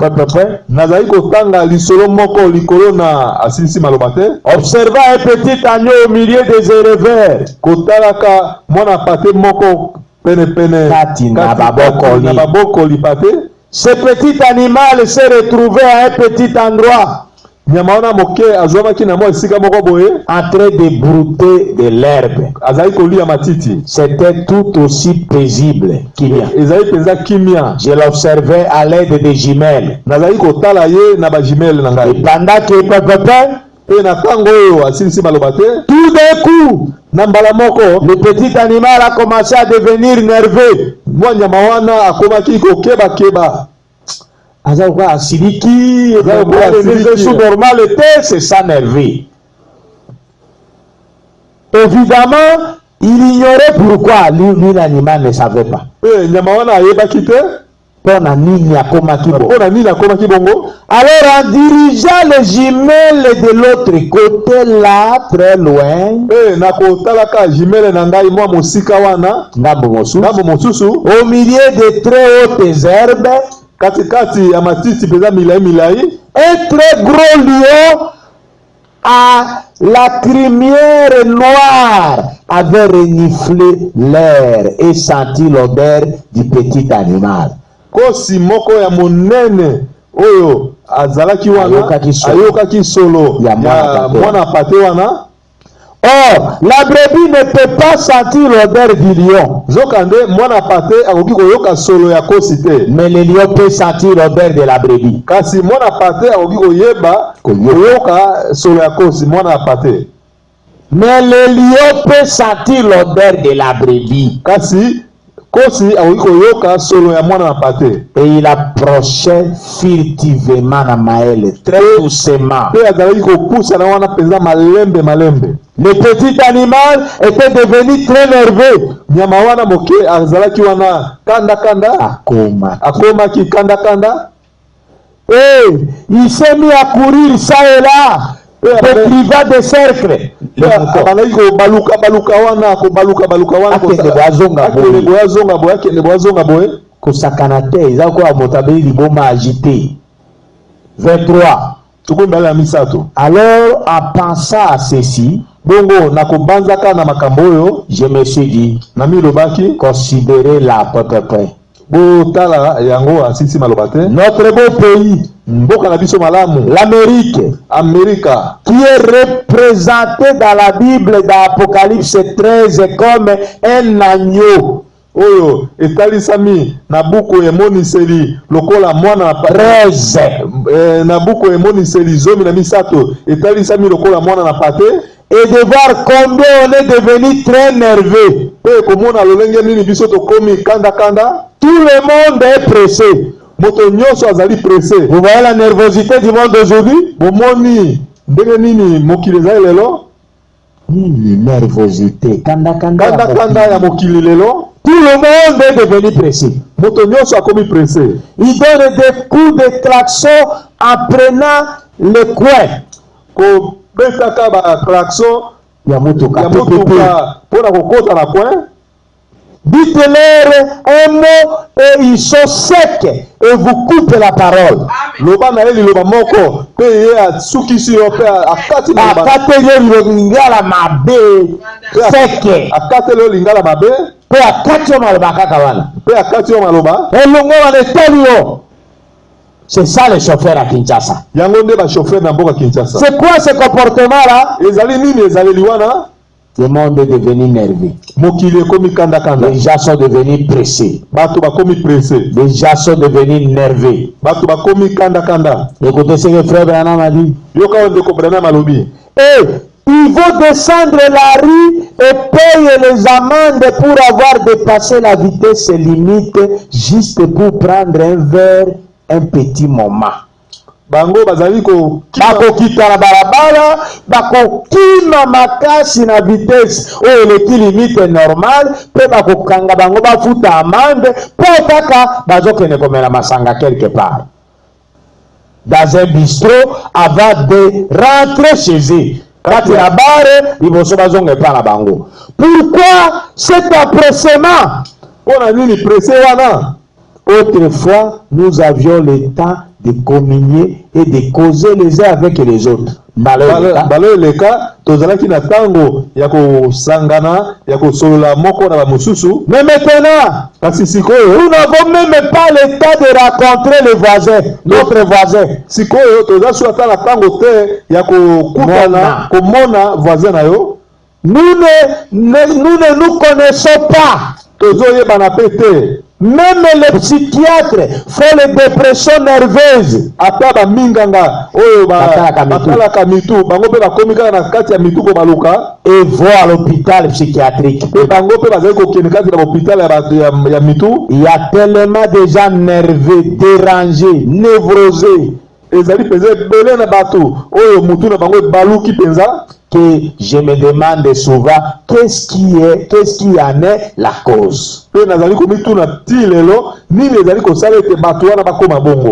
nazali kotanga lisolo moko likolo na asisi malobate. Observant un petit agneau au milieu des éleveurs. Kotalaka mwana pate moko pene pene Kati na baboko li pate. Ce petit animal s'est retrouvé à un petit endroit. Nyamaona moke azwamaki na mwa esika moko boye en train de brouter de l'herbe. Azali kolia matiti. C'était tout aussi paisible kimia. Ezali penza kimia. Je l'observais à l'aide des jumelles. Nazali kotala ye na ba jumelles na ngai. Et pendant que papa et na tango oyo asilisi malobate, tout d'un coup na mbala moko le petit animal a commencé à devenir nerveux. Mwa nyama wana akomaki kokeba keba. Azawa siliki sous normalité, c'est ça nerveux. Évidemment, il ignorait pourquoi lui l'animal ne savait pas. Alors en dirigeant les jumelles de l'autre côté là, très loin, au milieu de très hautes herbes, katikati ya matiti peza milai milai, un très gros lion à la crinière noire avait reniflé l'air et senti l'odeur du petit animal. Kosi moko ya monene oyo azalaki wana ayokaki solo ya mwana pate wana. Or, la brebis ne peut pas sentir l'odeur du lion. Mais le lion peut sentir l'odeur de la brebis. Mais le lion peut sentir l'odeur de la brebis. Et il approchait furtivement Namaël, très doucement. Le petit animal était devenu très nerveux. Et il s'est mis à courir ça et là, décrivant des cercles. Kosakanate, agité. 23. Alors, en pensant à ceci, je me suis dit, considérez la peu près. Notre beau pays, l'Amérique, qui est représenté dans la Bible d'Apocalypse 13 comme un agneau. Oyo etalisami na buku emoniseli lokola mwana 13 na buku emoniseli zomi na misato etalisami lokola mwana na pate. Et de voir combien on est devenu très nerveux. Pe komona lolenge nini biso to komi kanda kanda. Tout le monde est pressé. Moto nyonso azali pressé. Vous voyez la nervosité du monde d'aujourd'hui? Bomoni ndenge nini mokili ezali lelo? Nini nervosité kanda kanda ya mokili lelo. Tout le monde est devenu pressé. Moto nyonso akomi pressé. Il donne des coups de klaxon en prenant le coin. Ko betaka ba klaxon ya motoka pona kokota na coin. Dites-leur un mot et ils sont secs et vous coupez la parole. Loba na eli loba moko pe ye atsukisi yo pe akati na ba. Akate yo lingala mabe sec. Akate lo lingala mabe pe akati yo maloba kaka wana. Pe akati yo maloba. Elongo wana etalio. C'est ça les chauffeurs à Kinshasa. Yango nde ba chauffeur na mboka Kinshasa. C'est quoi ce comportement là? Ezali nini ezali liwana? Le monde est devenu nerveux. mokili ekomi kanda kanda. Les gens sont devenus pressés. Bato bakomi pressé. Les gens sont devenus nerveux. Bato bakomi kanda kanda. Écoutez ce que frère Branham a dit. Yoka ondeko Branham alobi. Et ils vont descendre la rue et payer les amendes pour avoir dépassé la vitesse limite juste pour prendre un verre, un petit moment. Bango bazali ko Bakokita na barabara, bakokima makasi na vitesse oyo eleki limite normal, pe bakokanga bango bafuta amande, pe kaka bazokende komela masanga quelque part. Dans un bistrot avant de rentrer chez eux. Kati ya bare, liboso bazonge pa na bango. Pourquoi cet empressement? Pona nini pressé wana? Autrefois, nous avions le temps de communier et de causer les uns avec les autres. Balo leka tozalaki na tango ya ko sangana ya ko solola moko na ba mususu. Mais maintenant, kasi sikoyo nous n'avons même pas le temps de rencontrer les voisins, notre voisin. Sikoyo tozasu ata na tango te ya ko kutana ko mona voisin na yo. Nous ne nous connaissons pas. Tozoyeba na pete. Même les psychiatres font les dépressions nerveuses. Ata ba minganga oyo batalaka mitu bango pe bakomi kaka na kati ya mitu ko baluka et vont à l'hôpital psychiatrique. Pe bango pe bazali kokende kati na hôpital ya mitu. Il y a tellement de gens nerveux, dérangés, névrosés. Ezali penza belé na bato oyo mutu na bango baluki penza que je me demande souvent qu'est-ce qui en est la cause.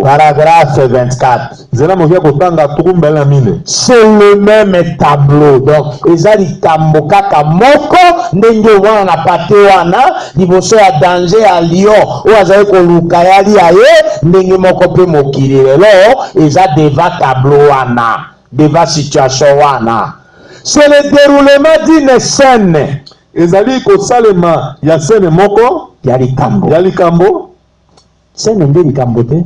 Paragraphe 24. C'est le même tableau. Donc, ezali kambokaka moko ndenge wana pate wana liboso ya danger à Lyon ou azali koluka yali aye ndenge moko pe mokili lelo eza devant tableau wana, devant situation wana. C'est le déroulement d'une scène. Ezali ko salema ya scène moko ya likambo. Ya likambo. Scène nde likambo te.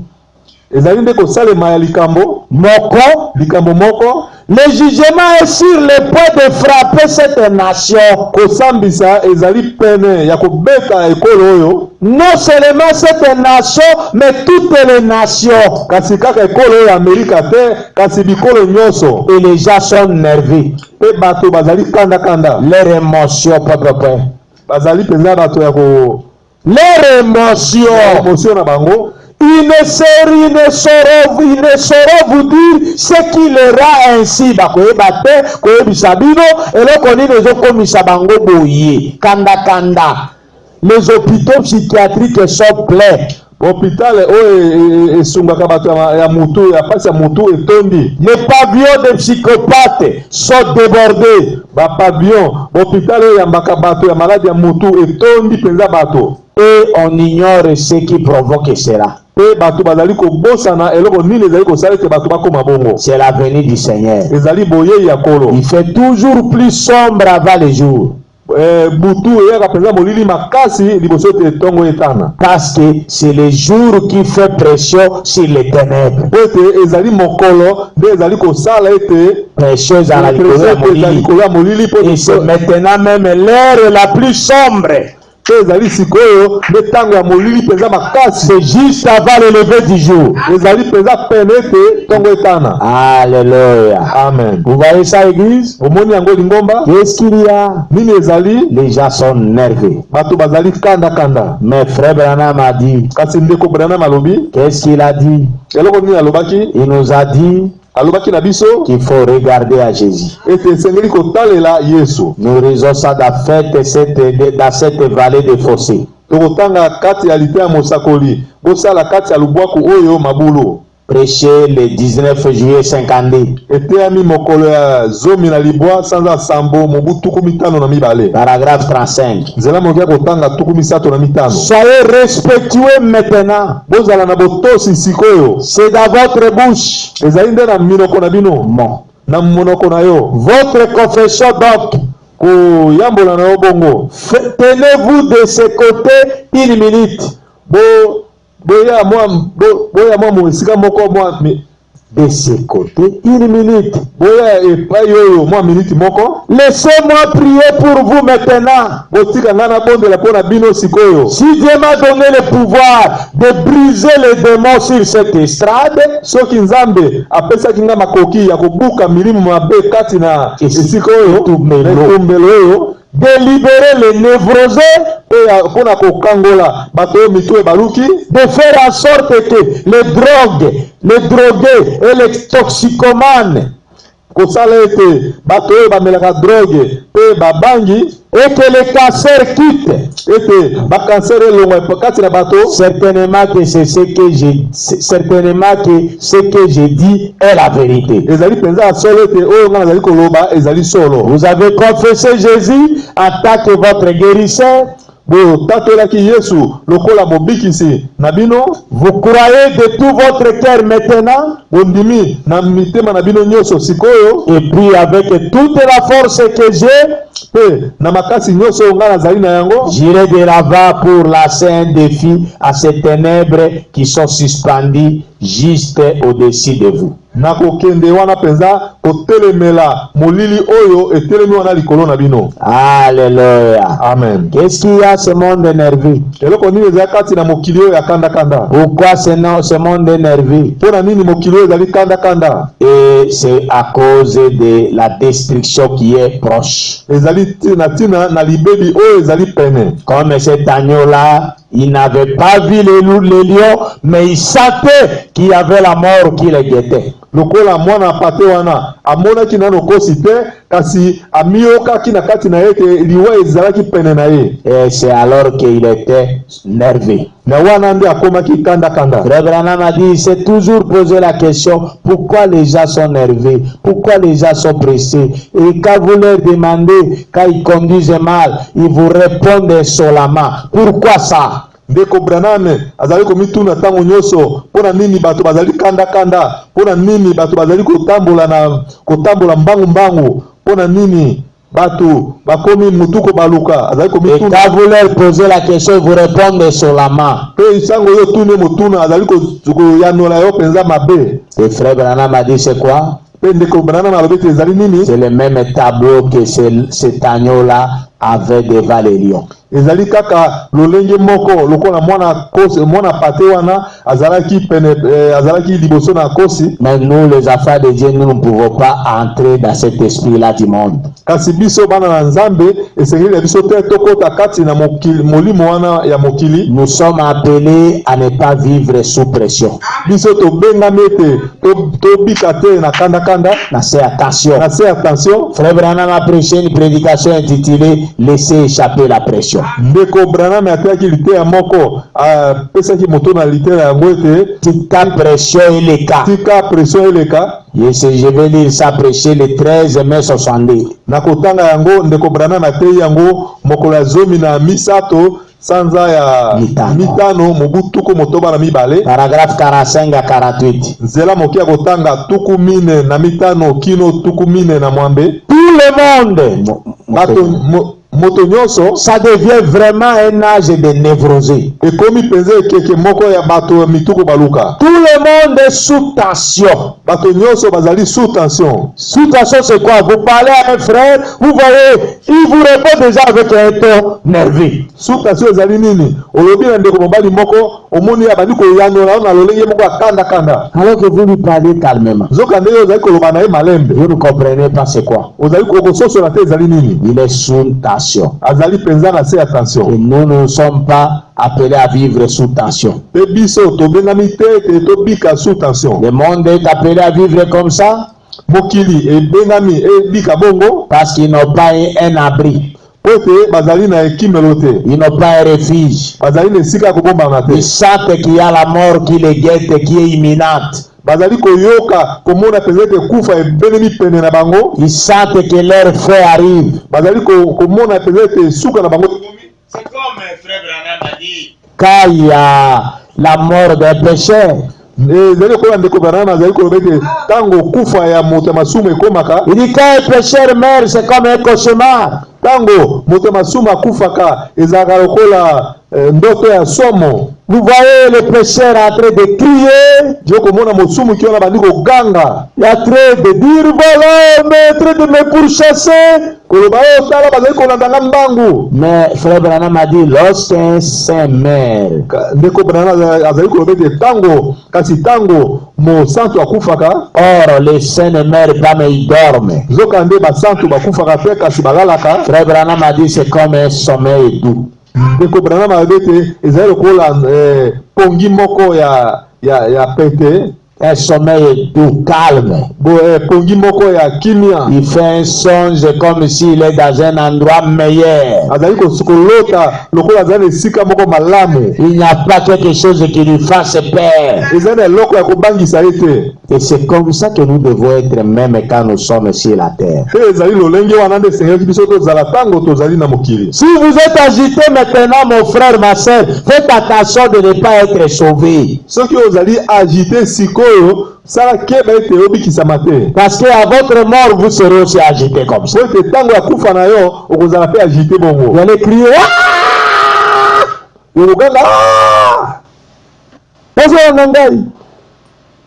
Ezali nde ko salema ya likambo moko. Likambo moko. Le jugement est sur le point de frapper cette nation. Kosambisa ezali pene ya kobeta ekolo oyo. Non seulement cette nation, mais toutes les nations. Kasi kaka ekolo ya Amerika te, kasi bikolo nyoso. Et les gens sont nerveux. Pe bato bazali kanda kanda. Leur émotion papa. Bazali penza bato ya ko. Leur émotion na bango. Il ne sauront vous dire ce qui les rend ainsi. Kanda. Les hôpitaux psychiatriques sont pleins. Hôpital esungaka bato ya mutu ya pasi ya mutu etondi. Les pavillons de psychopathes sont débordés. Ba pavillon hôpital ya mbaka bato ya malade ya mutu etondi penza bato. Et on ignore ce qui provoque cela. C'est la venue du Seigneur. Il fait toujours plus sombre avant le jour. Parce que c'est le jour qui fait pression sur les ténèbres. Pression à la Molili. Et c'est maintenant même l'heure la plus sombre. C'est juste avant le lever du jour. Alléluia. Amen. Vous voyez ça, église? Qu'est-ce qu'il y a? Les gens sont nerveux. Mais frère Branham a dit. Qu'est-ce qu'il a dit? Il nous a dit qu'il faut regarder à Jésus. Nous raisons ça dans cette vallée de fossés. Prêché le 19 juillet 52. Paragraphe 35. Soyez respectueux maintenant. C'est dans votre bouche. Votre confession donc. Tenez-vous de ce côté une minute. de ce côté une minute. boya epai oyo mwa minute moko. Laissez-moi prier pour vous maintenant. botika nga nabondela mpo na bino sikoyo. Si Dieu m'a donné le pouvoir de briser les démons sur cette estrade, soki nzambe apesaki nga makoki ya kobuka milimo mabe kati na esika oyo etumbelo oyo, de libérer les névrosés, mpe mpona kokangola bato oyo mitu ebaluki, de faire en sorte que les drogués et les toxicomanes, kosala ete bato oyo bamelaka drogue mpe babangi, et que les cancers quittent. ete bakanser elongwa kati na bato. Certainement que ce que j'ai dit est la vérité. ezali penza solo ete oyo nga nazali koloba ezali solo. Vous avez confessé Jésus en tant que votre guérisseur. botatelaki Yesu lokola mobikisi na bino. Vous croyez de tout votre cœur maintenant. bondimi na mitema na bino nyonso sikoyo. Et puis avec toute la force que j'ai, mpe na makasi nyonso nga nazali na yango, j'irai de l'avant pour lancer un défi à ces ténèbres qui sont suspendues juste au-dessus de vous. nakokende wana penza kotelemela molili oyo etelemi wana likolo na bino. Alléluia. Amen. Qu'est-ce qu'il y a ce monde énervé? eloko nini ezali kati na mokili oyo ya kanda-kanda? Pourquoi ce monde énervé? mpona nini mokili oyo ezali kanda-kanda? Et c'est à cause de la destruction qui est proche. ezali tina na libebi oyo ezali pene. Comme cet agneau-là, il n'avait pas vu les lions, mais il sentait qu'il y avait la mort qui les guettait. lokola mwana pate wana amonaki nano kosi te, kasi amiyokaki na kati na ye ke liwa ezalaki pene na ye. Et c'est alors qu'il était nerveux. na wana nde akomaki kanda-kanda. Frère Branham a dit, c'est toujours poser la question, pourquoi les gens sont nerveux, pourquoi les gens sont pressés. Et quand vous leur demandez, quand ils conduisent mal, ils vous répondent insolemment. Pourquoi ça? ndeko Branham azali komituna ntango nyonso mpona nini bato bazali kanda-kanda, mpona nini bato bazali kotambola mbangu-mbangu, mpona nini bato bakomi mutuko baluka. azali Et komituna quand vous leur posez la question, ils vous répondent insolemment. mpe sango yo tune motuna azali koyanola yo penza mabe. Et frère Branham a dit, c'est quoi? mpe ndeko Branham alobi ete ezali nini? C'est le même tableau que cet agneau-là avait devant les lions. ezali kaka lolenge moko lokola mwana pate wana azalaki pene azalaki liboso na kosi. Mais nous, les enfants de Dieu, nous ne pouvons pas entrer dans cet esprit-là du monde. kasi biso bana na nzambe esengeli ya biso te tokota kati na molimo wana ya mokili. Nous sommes appelés à ne pas vivre sous pression. biso tobengami ete tobika te na kanda-kanda. C'est attention. na se attention. Frère Branham a prêché une prédication intitulée Laissez échapper la pression. ndeko Branham ateyaki liteya moko apesaki moto na litera yango ete Tika pression et les cas. tika pression eleka. Je vais lire ça prêcher le 13 mai 62. na kotanga yango ndeko Branham ateyi yango mokolo ya 13 sanza ya mitano mobu tuku motoba na mibale. Paragraphe 45 à 48. nzela moki ya kotanga tuku mine na mitano kino tuku mine na mwambe. Tout le monde, moto nyonso, ça devient vraiment un âge de névrosé. ekomi penza ekeke moko ya bato ya mituku baluka. Tout le monde est sous tension. bato nyonso bazali sous tension. Sous tension, c'est quoi? Vous parlez à un frère, vous voyez, il vous répond déjà avec un ton nerveux. Sous tension ezali nini? olobi na ndeko mobali moko omoni abandi koyanola na lolenge moko akanda-kanda. Alors que vous lui parlez calmement. zoka nde ozali koloba na ye malembe. Vous ne comprenez pas c'est quoi? ozali kokososola te ezali nini? Il est sous tension. azali penza na se ya tension. Et nous ne sommes pas appelés à vivre sous tension. Pe biso tobengami te ete tobika sous tension. Le monde est appelé à vivre comme ça mokili ebengami ebika bongo parce qu'ils n'ont pas un abri. po ete bazali na ekimelo te. Ils n'ont pas un refuge. bazali na esika ya kobombana te. Ils sentent qu'il y a la mort qui les guette, qui est imminente. bazali koyoka komona penza ete kufa ebelemi pene na bango. Ils sentent que leur fin arrive. bazali komona penza ete suka na bango. C'est comme frère Branham a dit. Quand il y a la mort d'un pécheur, ezali kola ndeko Branham azali koloba ete ntango kufa ya moto ya masumu ekomaka. il dit quand un pécheur meurt, c'est comme un cauchemar. tango moto masumu akufaka ezalaka lokola ndoto ya somo. Vous voyez le pécheur en train de crier. Je komona mosumu ki wana bandi koganga. Il est en train de dire voilà, maître de me pourchasser. Koloba o tala bazali kolanda mbangu. Mais frère Branham a dit lorsqu'un saint meurt, ndeko Branham azali koloba ete tango kasi tango mo santu akufaka. Or les saints ne meurent pas mais ils dorment. Zoka nde ba santu bakufaka pe kasi balalaka. Frère Branham a dit c'est comme un sommeil doux. Ndeko Branham abete ezali lokola pongi moko ya pete. Un sommeil doux, calme. Pongi moko ya kimia. Il fait un songe comme s'il est dans un endroit meilleur. Azali kosukolota lokola azali esika moko malamu. Il n'y a pas quelque chose qui lui fasse peur. Ezali eloko ya kobangisa ete. Et c'est comme ça que nous devons être même quand nous sommes sur la terre. Ezali lolenge wana nde sengeli biso tozala tango tozali na mokili. Si vous êtes agité maintenant, mon frère, ma soeur, faites attention de ne pas être sauvé. Soki ozali agité sikoyo sala keba ete obikisama te. Parce qu'à votre mort, vous serez aussi agité comme ça. Ete tango ya kufa na yo okozala pe agité bongo. Vous allez crier yokoganga bazolanda ngai,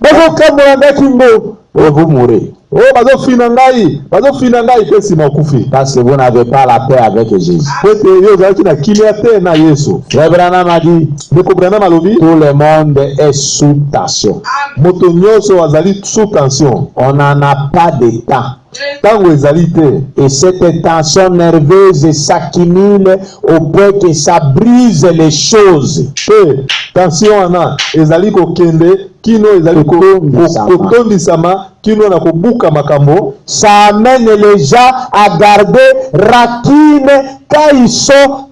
bazokambola ngai kingo, et vous mourrez. Oh, bazofina ngai pe sima okufi. Parce que vous n'avez pas la paix avec Jésus. Ete yo ozalaki na kimia te na Yesu. Frère Branham a dit ndeko Branham alobi tout le monde est sous tension. moto nyonso azali sous tension. On n'en a pas de temps. Tango ezali te. Et cette tension nerveuse s'accumule au point que ça brise les choses. Pe tension wana ezali kokende kino ezali kotondisama kino na kobuka makambo. Ça amène les gens à garder rancune quand ils sont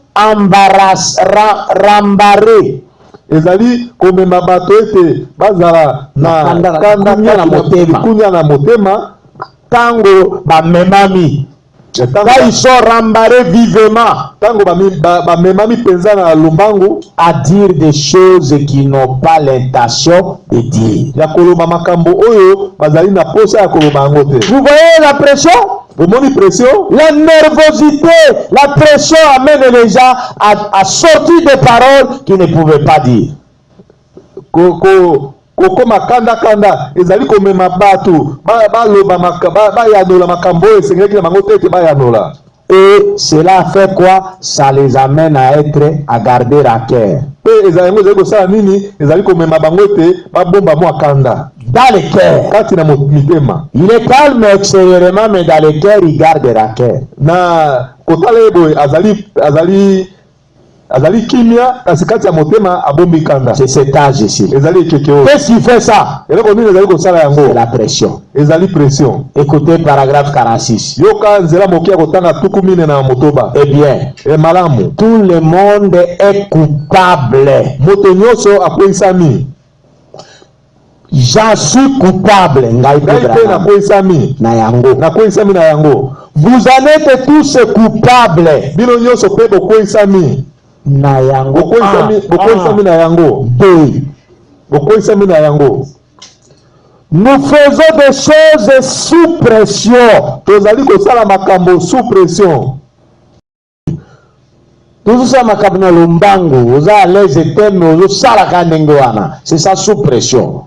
rembarrés. Ezali komema bato ete bazala na kunya na motema tango bamemami. Quand ils sont rembarrés vivement, tango bamemami penza na lumbangu, à dire des choses qui n'ont pas l'intention de dire. Ya koloba makambo oyo bazali na posa ya koloba ngo te. Vous voyez la pression? Vous voyez la pression? La nervosité, la pression amène les gens à sortir des paroles qu'ils ne pouvaient pas dire. Kokoma kanda ezali komema bato baloba bayanola makambo esengeli na bango tete bayanola. Et cela fait quoi? Ça les amène à garder rancœur. Pe ezali kosala nini? Ezali komema bango ete babomba mwa kanda dans le cœur. Kati na mitema. Il est calme extérieurement mais dans le cœur il garde rancœur. Na kotala ebo azali kimia kasi kati ya motema abombi kanda. C'est cet âge ici. Ezali kekeo. Qu'est-ce qui fait ça? Eloko nini ezali kosala yango? C'est la pression. Ezali pression. Écoutez paragraphe 46. Yoka nzela mokia kotanga tukumine na motoba. Eh bien, malamu. Tout le monde est coupable. Moto nyonso akoisami. J'en suis coupable. Na yango. Vous en êtes tous coupables. Bino nyonso pe bokoisami. Na yango. Bokoisami na yango. Bokoisami na yango. Nous faisons des choses sous pression. Tozali kosala makambo sous pression. Tout ça makambo na lumbangu, oza à l'aise thème, ozo sala kandengo wana. C'est ça sous pression.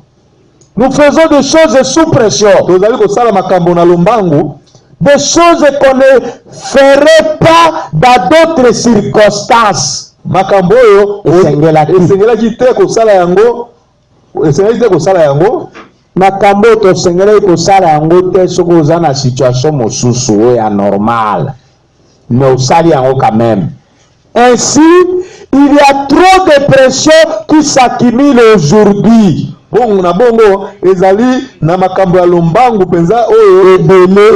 Nous faisons des choses sous pression. Tozali kosala makambo na lumbangu. Des choses qu'on ne ferait pas dans d'autres circonstances. Makambo yo esengelaki te kosala yango. Esengelaki te kosala yango. Makambo to sengelaki kosala yango te soki oza na situation mosusu oyo ya normal. Mais osali yango quand même. Ainsi, il y a trop de pression qui s'accumule aujourd'hui. Bongo na bongo ezali na makambo ya lombangu penza oyo ebele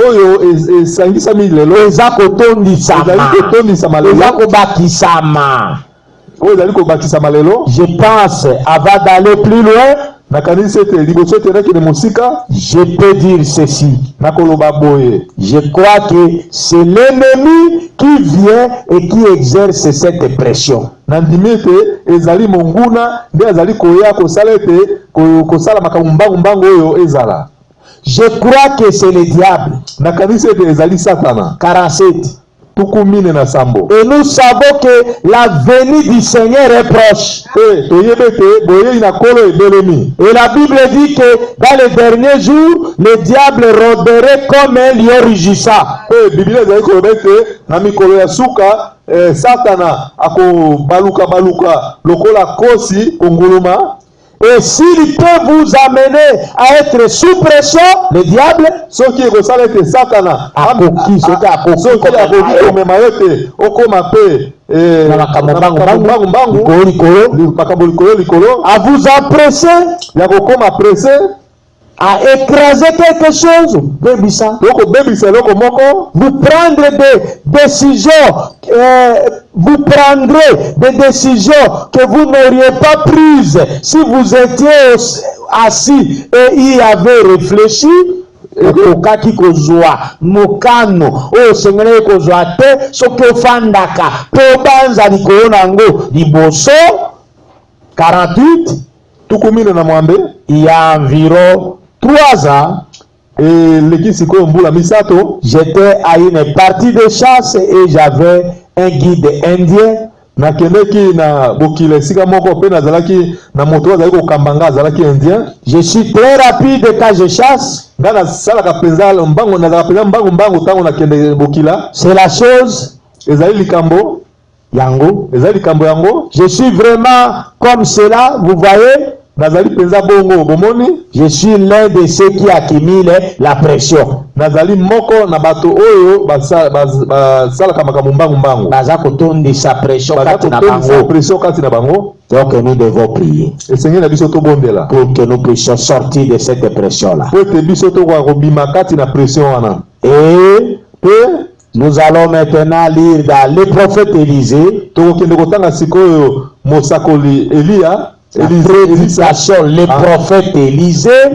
oyo esangisami lelo eza kotondisama lelo eza kobakisama oyo ezali kobakisama lelo. Je pense avant d'aller plus loin nakanisi ete liboso tenaki ne mosika je peux dire ceci. Nakoloba boye. Je crois que c'est l'ennemi qui vient et qui exerce cette pression. Nandimi ete ezali monguna nde azali koya kosala ete kosala makambo mbangu oyo ezala. Je crois que c'est le diable. na kanisa ete ezali satana 47. tukumine na sambo. Et nous savons que la venue du Seigneur est proche. toyebe ete boyei na kolo ebelemi. Et la Bible dit que dans les derniers jours, le diable rôderait comme un lion rugissant. Biblia ezali koloba ete na mikolo ya suka satana akobaluka lokola kosi konguluma. Et s'il peut vous amener à être sous pression, le diable, soki ekosala ete satana akoki komema yo te okoma mpe makambo likolo à vous empresser, ya kokoma presse à écraser quelque chose, vous prendre des décisions, vous prendrez des décisions que vous n'auriez pas prises si vous étiez assis et y avez réfléchi. okokaki kozwa mokano oyo osengeli kozwa te soki ofandaka mpe obanza likolo nango liboso. 48 tukumine na mwambe. Il y a environ 3 ans, j'étais à une partie de chasse et j'avais un guide indien. Je suis très rapide quand je chasse. C'est la chose yango. Je suis vraiment comme cela, vous voyez. Je suis l'un de ceux qui accumulent la pression. Baza kotondi sa pression kati na bango. Donc nous devons prier pour que nous puissions sortir de cette pression-là. Et nous allons maintenant lire dans le prophète Élisée. La prédication, le prophète Élisée,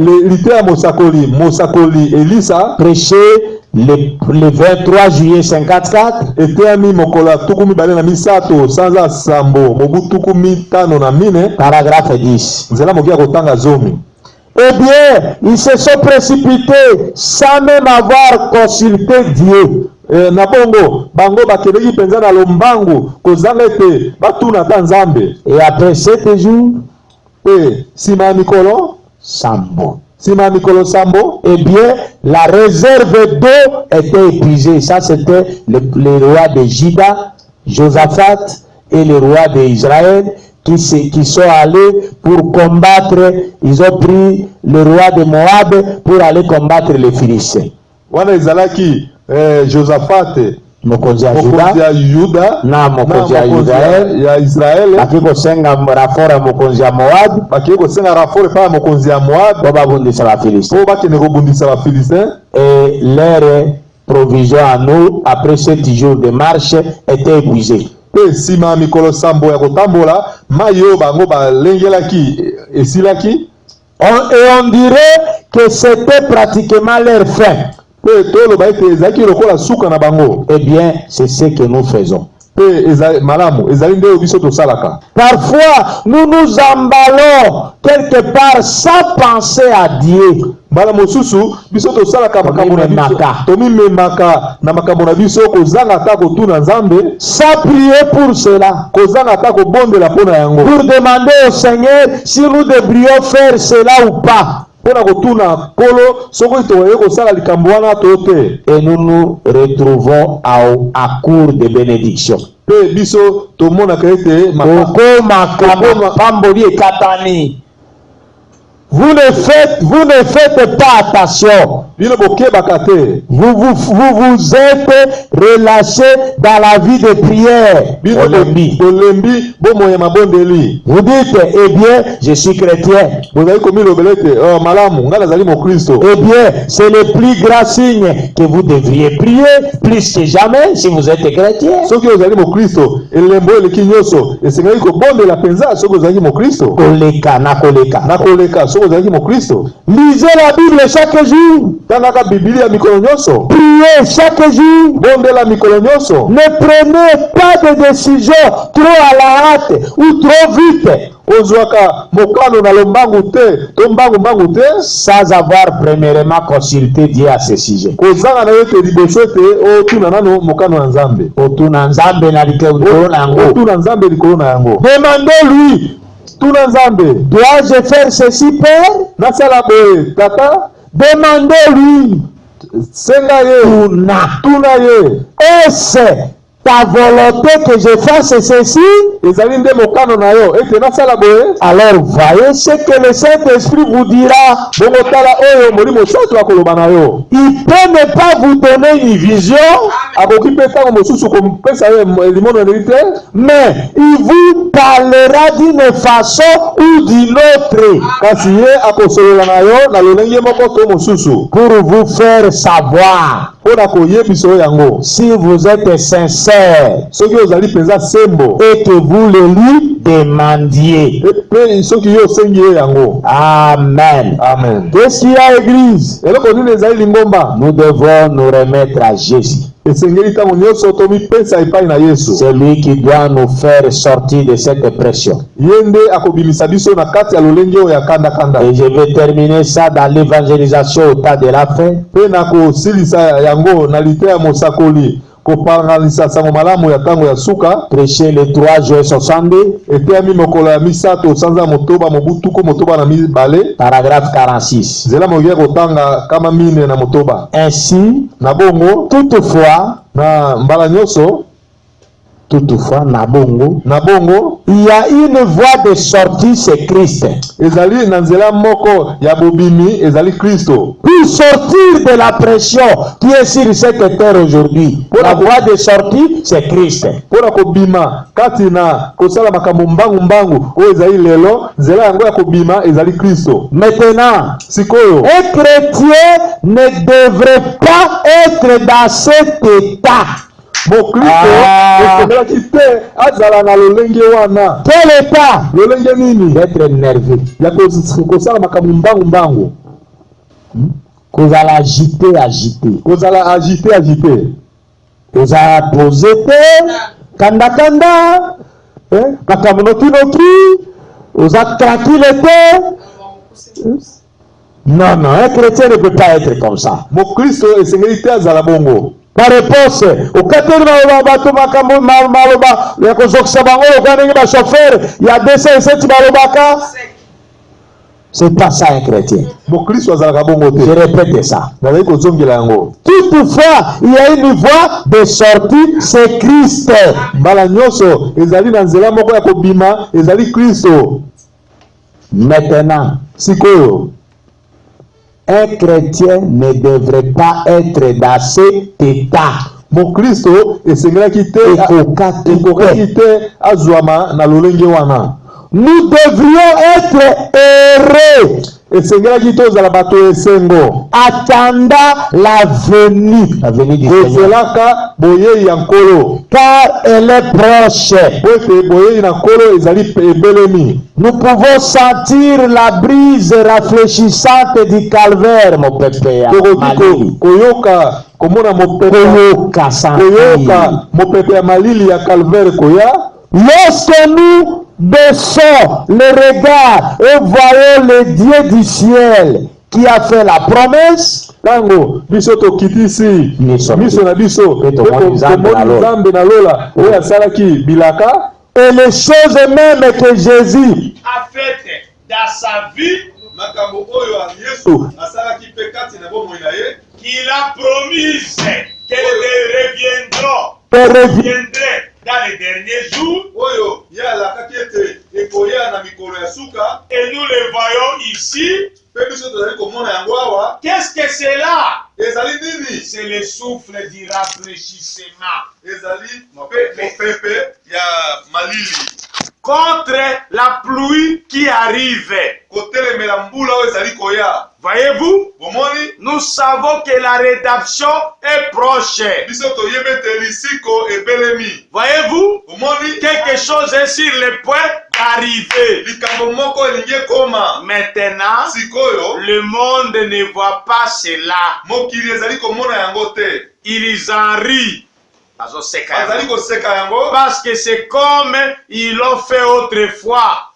prêché le 23 juillet 54, paragraphe 10. Eh bien, ils se sont précipités sans même avoir consulté Dieu. Na bongo bango bakebeki penza na lombangu kozanga ete batuna ta nzambe. Et après 7 jours, sima mikolo sambo. Eh bien, la réserve d'eau était épuisée. Ça, c'était le roi de Juda, Josaphat, et le roi d'Israël qui sont allés pour combattre. Ils ont pris le roi de Moab pour aller combattre les Philistins. Wana ezalaki Josaphat mokonzi ya Yuda na mokonzi ya Israel bakiko senga rafora mokonzi ya Moab, bakiko senga rafora pa mokonzi ya Moab baba bundisa ba Philistins, baba kene kobundisa ba Philistins. Et leur provision à nous après 7 jours de marche était épuisée. Pe sima mikolo sambo ya kotambola mayo bango balengelaki esilaki. Et on dirait que c'était pratiquement leur fin. Eh bien, c'est ce que nous faisons. Parfois, nous nous emballons quelque part sans penser à Dieu. Sans prier pour cela. Pour demander au Seigneur si nous devrions faire cela ou pas. Et nous nous retrouvons à court de bénédiction. Vous ne faites pas attention. Vous êtes relâché dans la vie de prière. Vous dites, eh bien, je suis chrétien. Eh bien, c'est le plus grand signe que vous devriez prier plus que jamais si vous êtes chrétien. Koleka. soki ozalaki mokristo Lisez la Bible chaque jour. tangaka bibilia mikolo nyonso, Priez chaque jour. bondela mikolo nyonso. Ne prenez pas de décision trop à la hâte ou trop vite, ozwaka mokano na lombangu te to mbangu te sans avoir premièrement consulté Dieu à ce sujet. kozanga na yo te liboso ete otuna nano mokano na nzambe, Otuna nzambe na likolo na yango. otuna nzambe likolo na yango. Demandez-lui, tuna nzambe, dois-je faire ceci, Père? nasala boye tata, Demandez-lui, senga ye, tuna ye, est-ce ta volonté que je fasse ceci? ezali nde mokano na yo ete nasala boye. Alors voyez ce que le Saint-Esprit vous dira. Bongo tala oyo molimo santu akoloba na yo. Il peut ne pas vous donner une vision, akoki mpe ntango mosusu kopesa yo limoneli te, mais il vous parlera d'une façon ou d'une autre kasi ye akosolola na yo na lolenge moko to mosusu pour vous faire savoir mpo na koyebisa yo yango si vous êtes sincère soki ozali mpenza sembo et que vous le lui demandiez. mpe soki yo osengi ye yango. Amen. Amen. Qu'est-ce qu'il y a, Église? eloko nini ezali lingomba? Nous devons nous remettre à Jésus. esengeli ntango nyonso tomipesa epai na yesu. C'est lui qui doit nous faire sortir de cette pression. ye nde akobimisa biso na kati ya lolenge oyo ya kanda-kanda. Et je vais terminer ça dans l'évangélisation au temps de la fin. mpe na kosilisa yango na lite ya mosakoli kopangalisa sango malamu ya ntango ya suka. Prêcher le 3 juin 62, eteyami mokolo ya misato sanza motoba mobu tuku motoba na mibale. paragraphe 46. nzela moke kotanga kama mine na motoba. Ainsi, na bongo toutefois, na mbala nyonso na bongo, il y a une voie de sortie, c'est Christ. ezali na nzela moko ya bobimi ezali Kristo. Pour sortir de la pression qui est sur cette terre aujourd'hui, la voie de sortie, c'est Christ. mpona kobima kati na kosala makambo mbangu oyo ezali lelo, nzela yango ya kobima ezali Kristo. Maintenant, sikoyo un chrétien ne devrait pas être dans cet état. mokristo esengeli te azala na lolenge wana. Quel état? lolenge nini? D'être nerveux. ya kosala makambo mbangu kozala agité. kozala agité. Kozala posé te, kanda, makambo noki, oza tranquille te. Non, un chrétien ne peut pas être comme ça. mokristo esengeli te azala bongo. Ma réponse, au kateri bato makambo maloba ya kozokisa bango lokola ndenge ba chauffeur ya 207 balobaka. C'est pas ça un chrétien. mokristo azalaka bongo te. Je répète ça. nazali kozongela yango. Toutefois, il y a une voie de sortie, c'est Christ. mbala nyonso ezali na nzela moko ya kobima ezali Kristo. Maintenant, sikoyo un chrétien ne devrait pas être dans cet état. mokristo esengelaki te ekokaki te azwama na lolenge wana. Nous devrions être heureux esengelaki te ozala bato esengo attendant la venue du Seigneur, kozelaka boyei ya nkolo car elle est proche. po ete boyei na nkolo ezali ebelemi. Nous pouvons sentir la brise rafraîchissante du calvaire, mon pépé. tokoki koyoka komona Koyoka mopepe ya malili ya calvaire koya. lorsque nous baissons le regard et voyons le Dieu du ciel qui a fait la promesse, ntango biso tokitisi miso na biso tomoni nzambe na lola oyo asalaki bilaka. et les choses mêmes que Jésus a fait dans sa vie, makambo oyo Yesu asalaki pe kati na bomoi na ye, qu'il a promis qu'elle reviendrait dans les derniers jours. Oyo ya la kakete ekoya na mikolo ya suka, et nous le voyons ici. Pe biso tozali komona yango awa. Qu'est-ce que c'est là? Ezali nini? C'est le souffle du rafraîchissement. Ezali mopepe ya malili contre la pluie qui arrive. Voyez-vous, nous savons que la rédemption est proche. Voyez-vous, quelque chose est sur le point arriver. Maintenant, le monde ne voit pas cela. Ils en rient. Parce que c'est comme ils l'ont fait autrefois.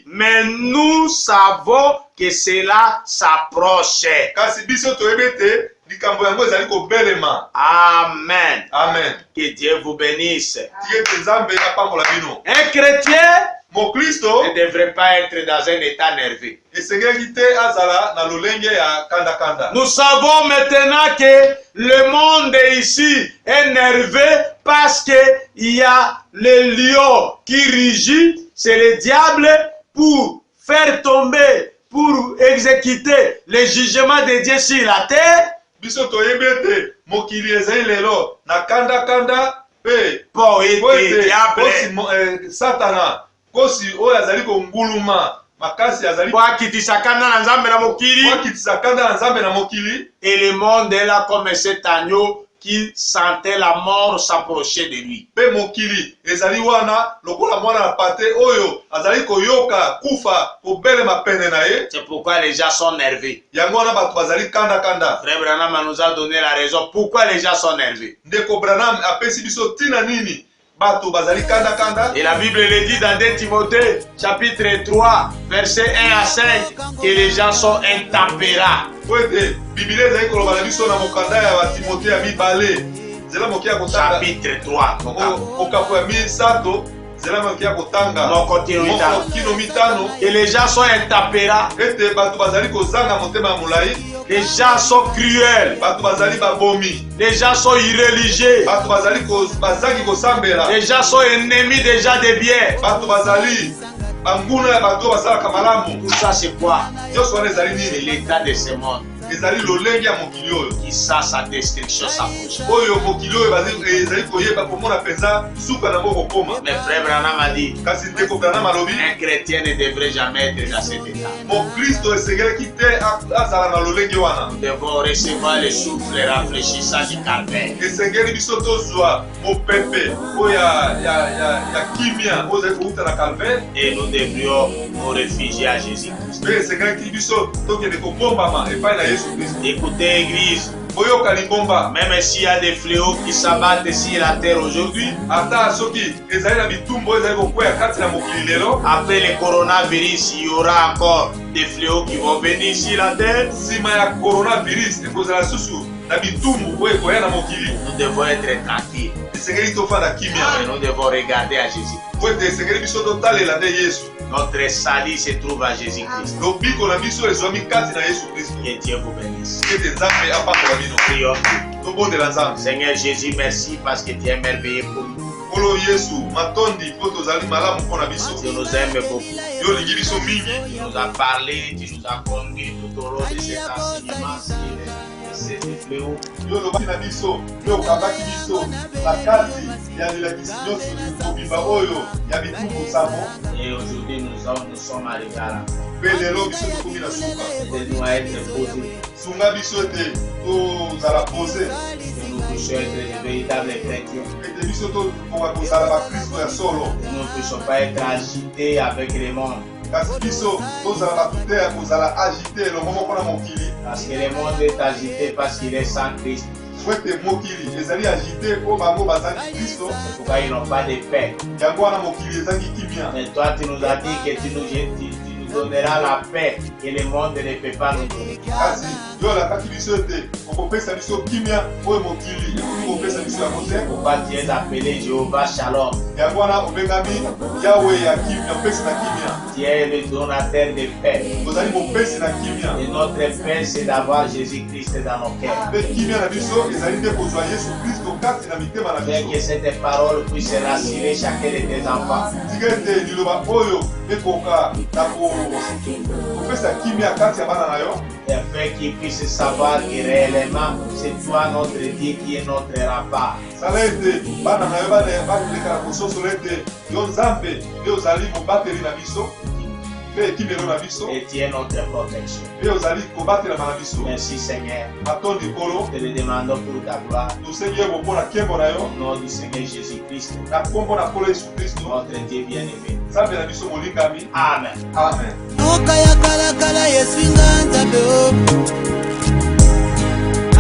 Mais nous savons que cela s'approche. Amen. Amen. Que Dieu vous bénisse. Un chrétien ne devrait pas être dans un état nerveux. Nous savons maintenant que le monde ici est nerveux parce qu'il y a le lion qui rugit, c'est le diable, pour faire tomber, pour exécuter le jugement de Dieu sur la terre. Pour être diable. Satana. Kosi oyo azali konguluma makasi azali kwa kitisakana na nzambe na mokili, kwa kitisakana na nzambe na mokili. Et le monde est là comme cet agneau qui sentait la mort s'approcher de lui. Pe mokili ezali wana lokola mwana na pate oyo azali koyoka kufa kobele mapene na ye. C'est pourquoi les gens sont nerveux. Yango wana bato bazali kanda kanda. Frère Branham nous a donné la raison pourquoi les gens sont nerveux. Ndeko Branham apesi biso tina nini? Et la Bible le dit dans 2 Timothée chapitre 3 verset 1 à 5 que les gens sont intempérants. Chapitre 3 et les gens sont intempérants. Les gens sont cruels. Les gens sont irréligieux. Les gens sont ennemis déjà des biens. Tout ça c'est quoi? C'est l'état de ce monde qui sent sa destruction s'approcher. Mais frère Branham a dit un chrétien ne devrait jamais être dans cet état. Nous devons recevoir le souffle rafraîchissant du calvaire. Et nous devrions nous réfugier à Jésus-Christ. Écoutez, Église, même s'il y a des fléaux qui s'abattent sur la terre aujourd'hui, après le coronavirus, il y aura encore des fléaux qui vont venir sur la terre. Nous devons être tranquilles. Et nous devons regarder à Jésus. Notre salut se trouve à Jésus-Christ. Que Dieu vous bénisse. Prions. Seigneur Jésus, merci parce que tu es merveilleux pour nous. Tu nous aimes beaucoup. Tu nous as parlé, tu nous as conduit tout au long de cet enseignement. Et aujourd'hui nous sommes arrivés à la de nous être posés. Que nous puissions être de véritables chrétiens. Nous ne puissions pas être agités avec le monde. Parce que le monde est agité parce qu'il est sans Christ. C'est pourquoi ils n'ont pas de paix. Mais toi tu nous as dit que tu nous donneras la paix que le monde ne peut pas nous donner. Pourquoi tu es appelé Jéhovah Shalom? Tu es le donateur de paix. Et notre paix c'est d'avoir Jésus-Christ dans nos cœurs. Fais que cette parole puisse rassurer chacun de tes enfants. Et afin qu'ils puissent savoir que réellement c'est toi notre Dieu qui est notre rempart. Pe ekimelo na biso. et tu es notre protection. Pe ozali kobatela na biso. Merci Seigneur. Atondi kolo. Te le demandons pour ta gloire. Tosengi ye mpona nkembo na yo. Au nom du Seigneur Jésus-Christ, Na nkombo na nkolo Yesu Kristo. notre Dieu bien-aimé. Nzambe na biso molingami. Amen. Amen. Noka ya kalakala Yesu nga Nzambe o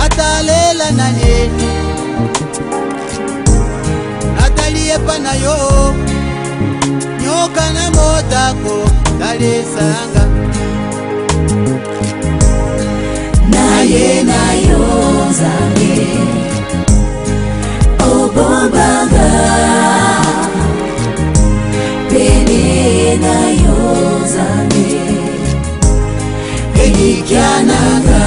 atalela nanye atalie pa na yo nyoka na motako talesanga naye na yo Nzambe obombanga pene na yo Nzambe elikyananga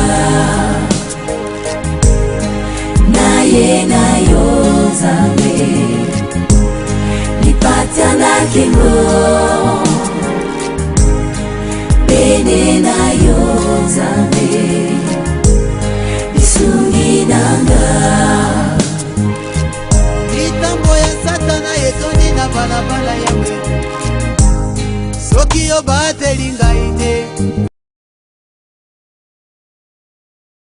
naye na yo Nzambe lipatana kingo pene na yo Nzambe lisunginanga litambo ya satana etondi na balabala yawe soki yo bateli ngai te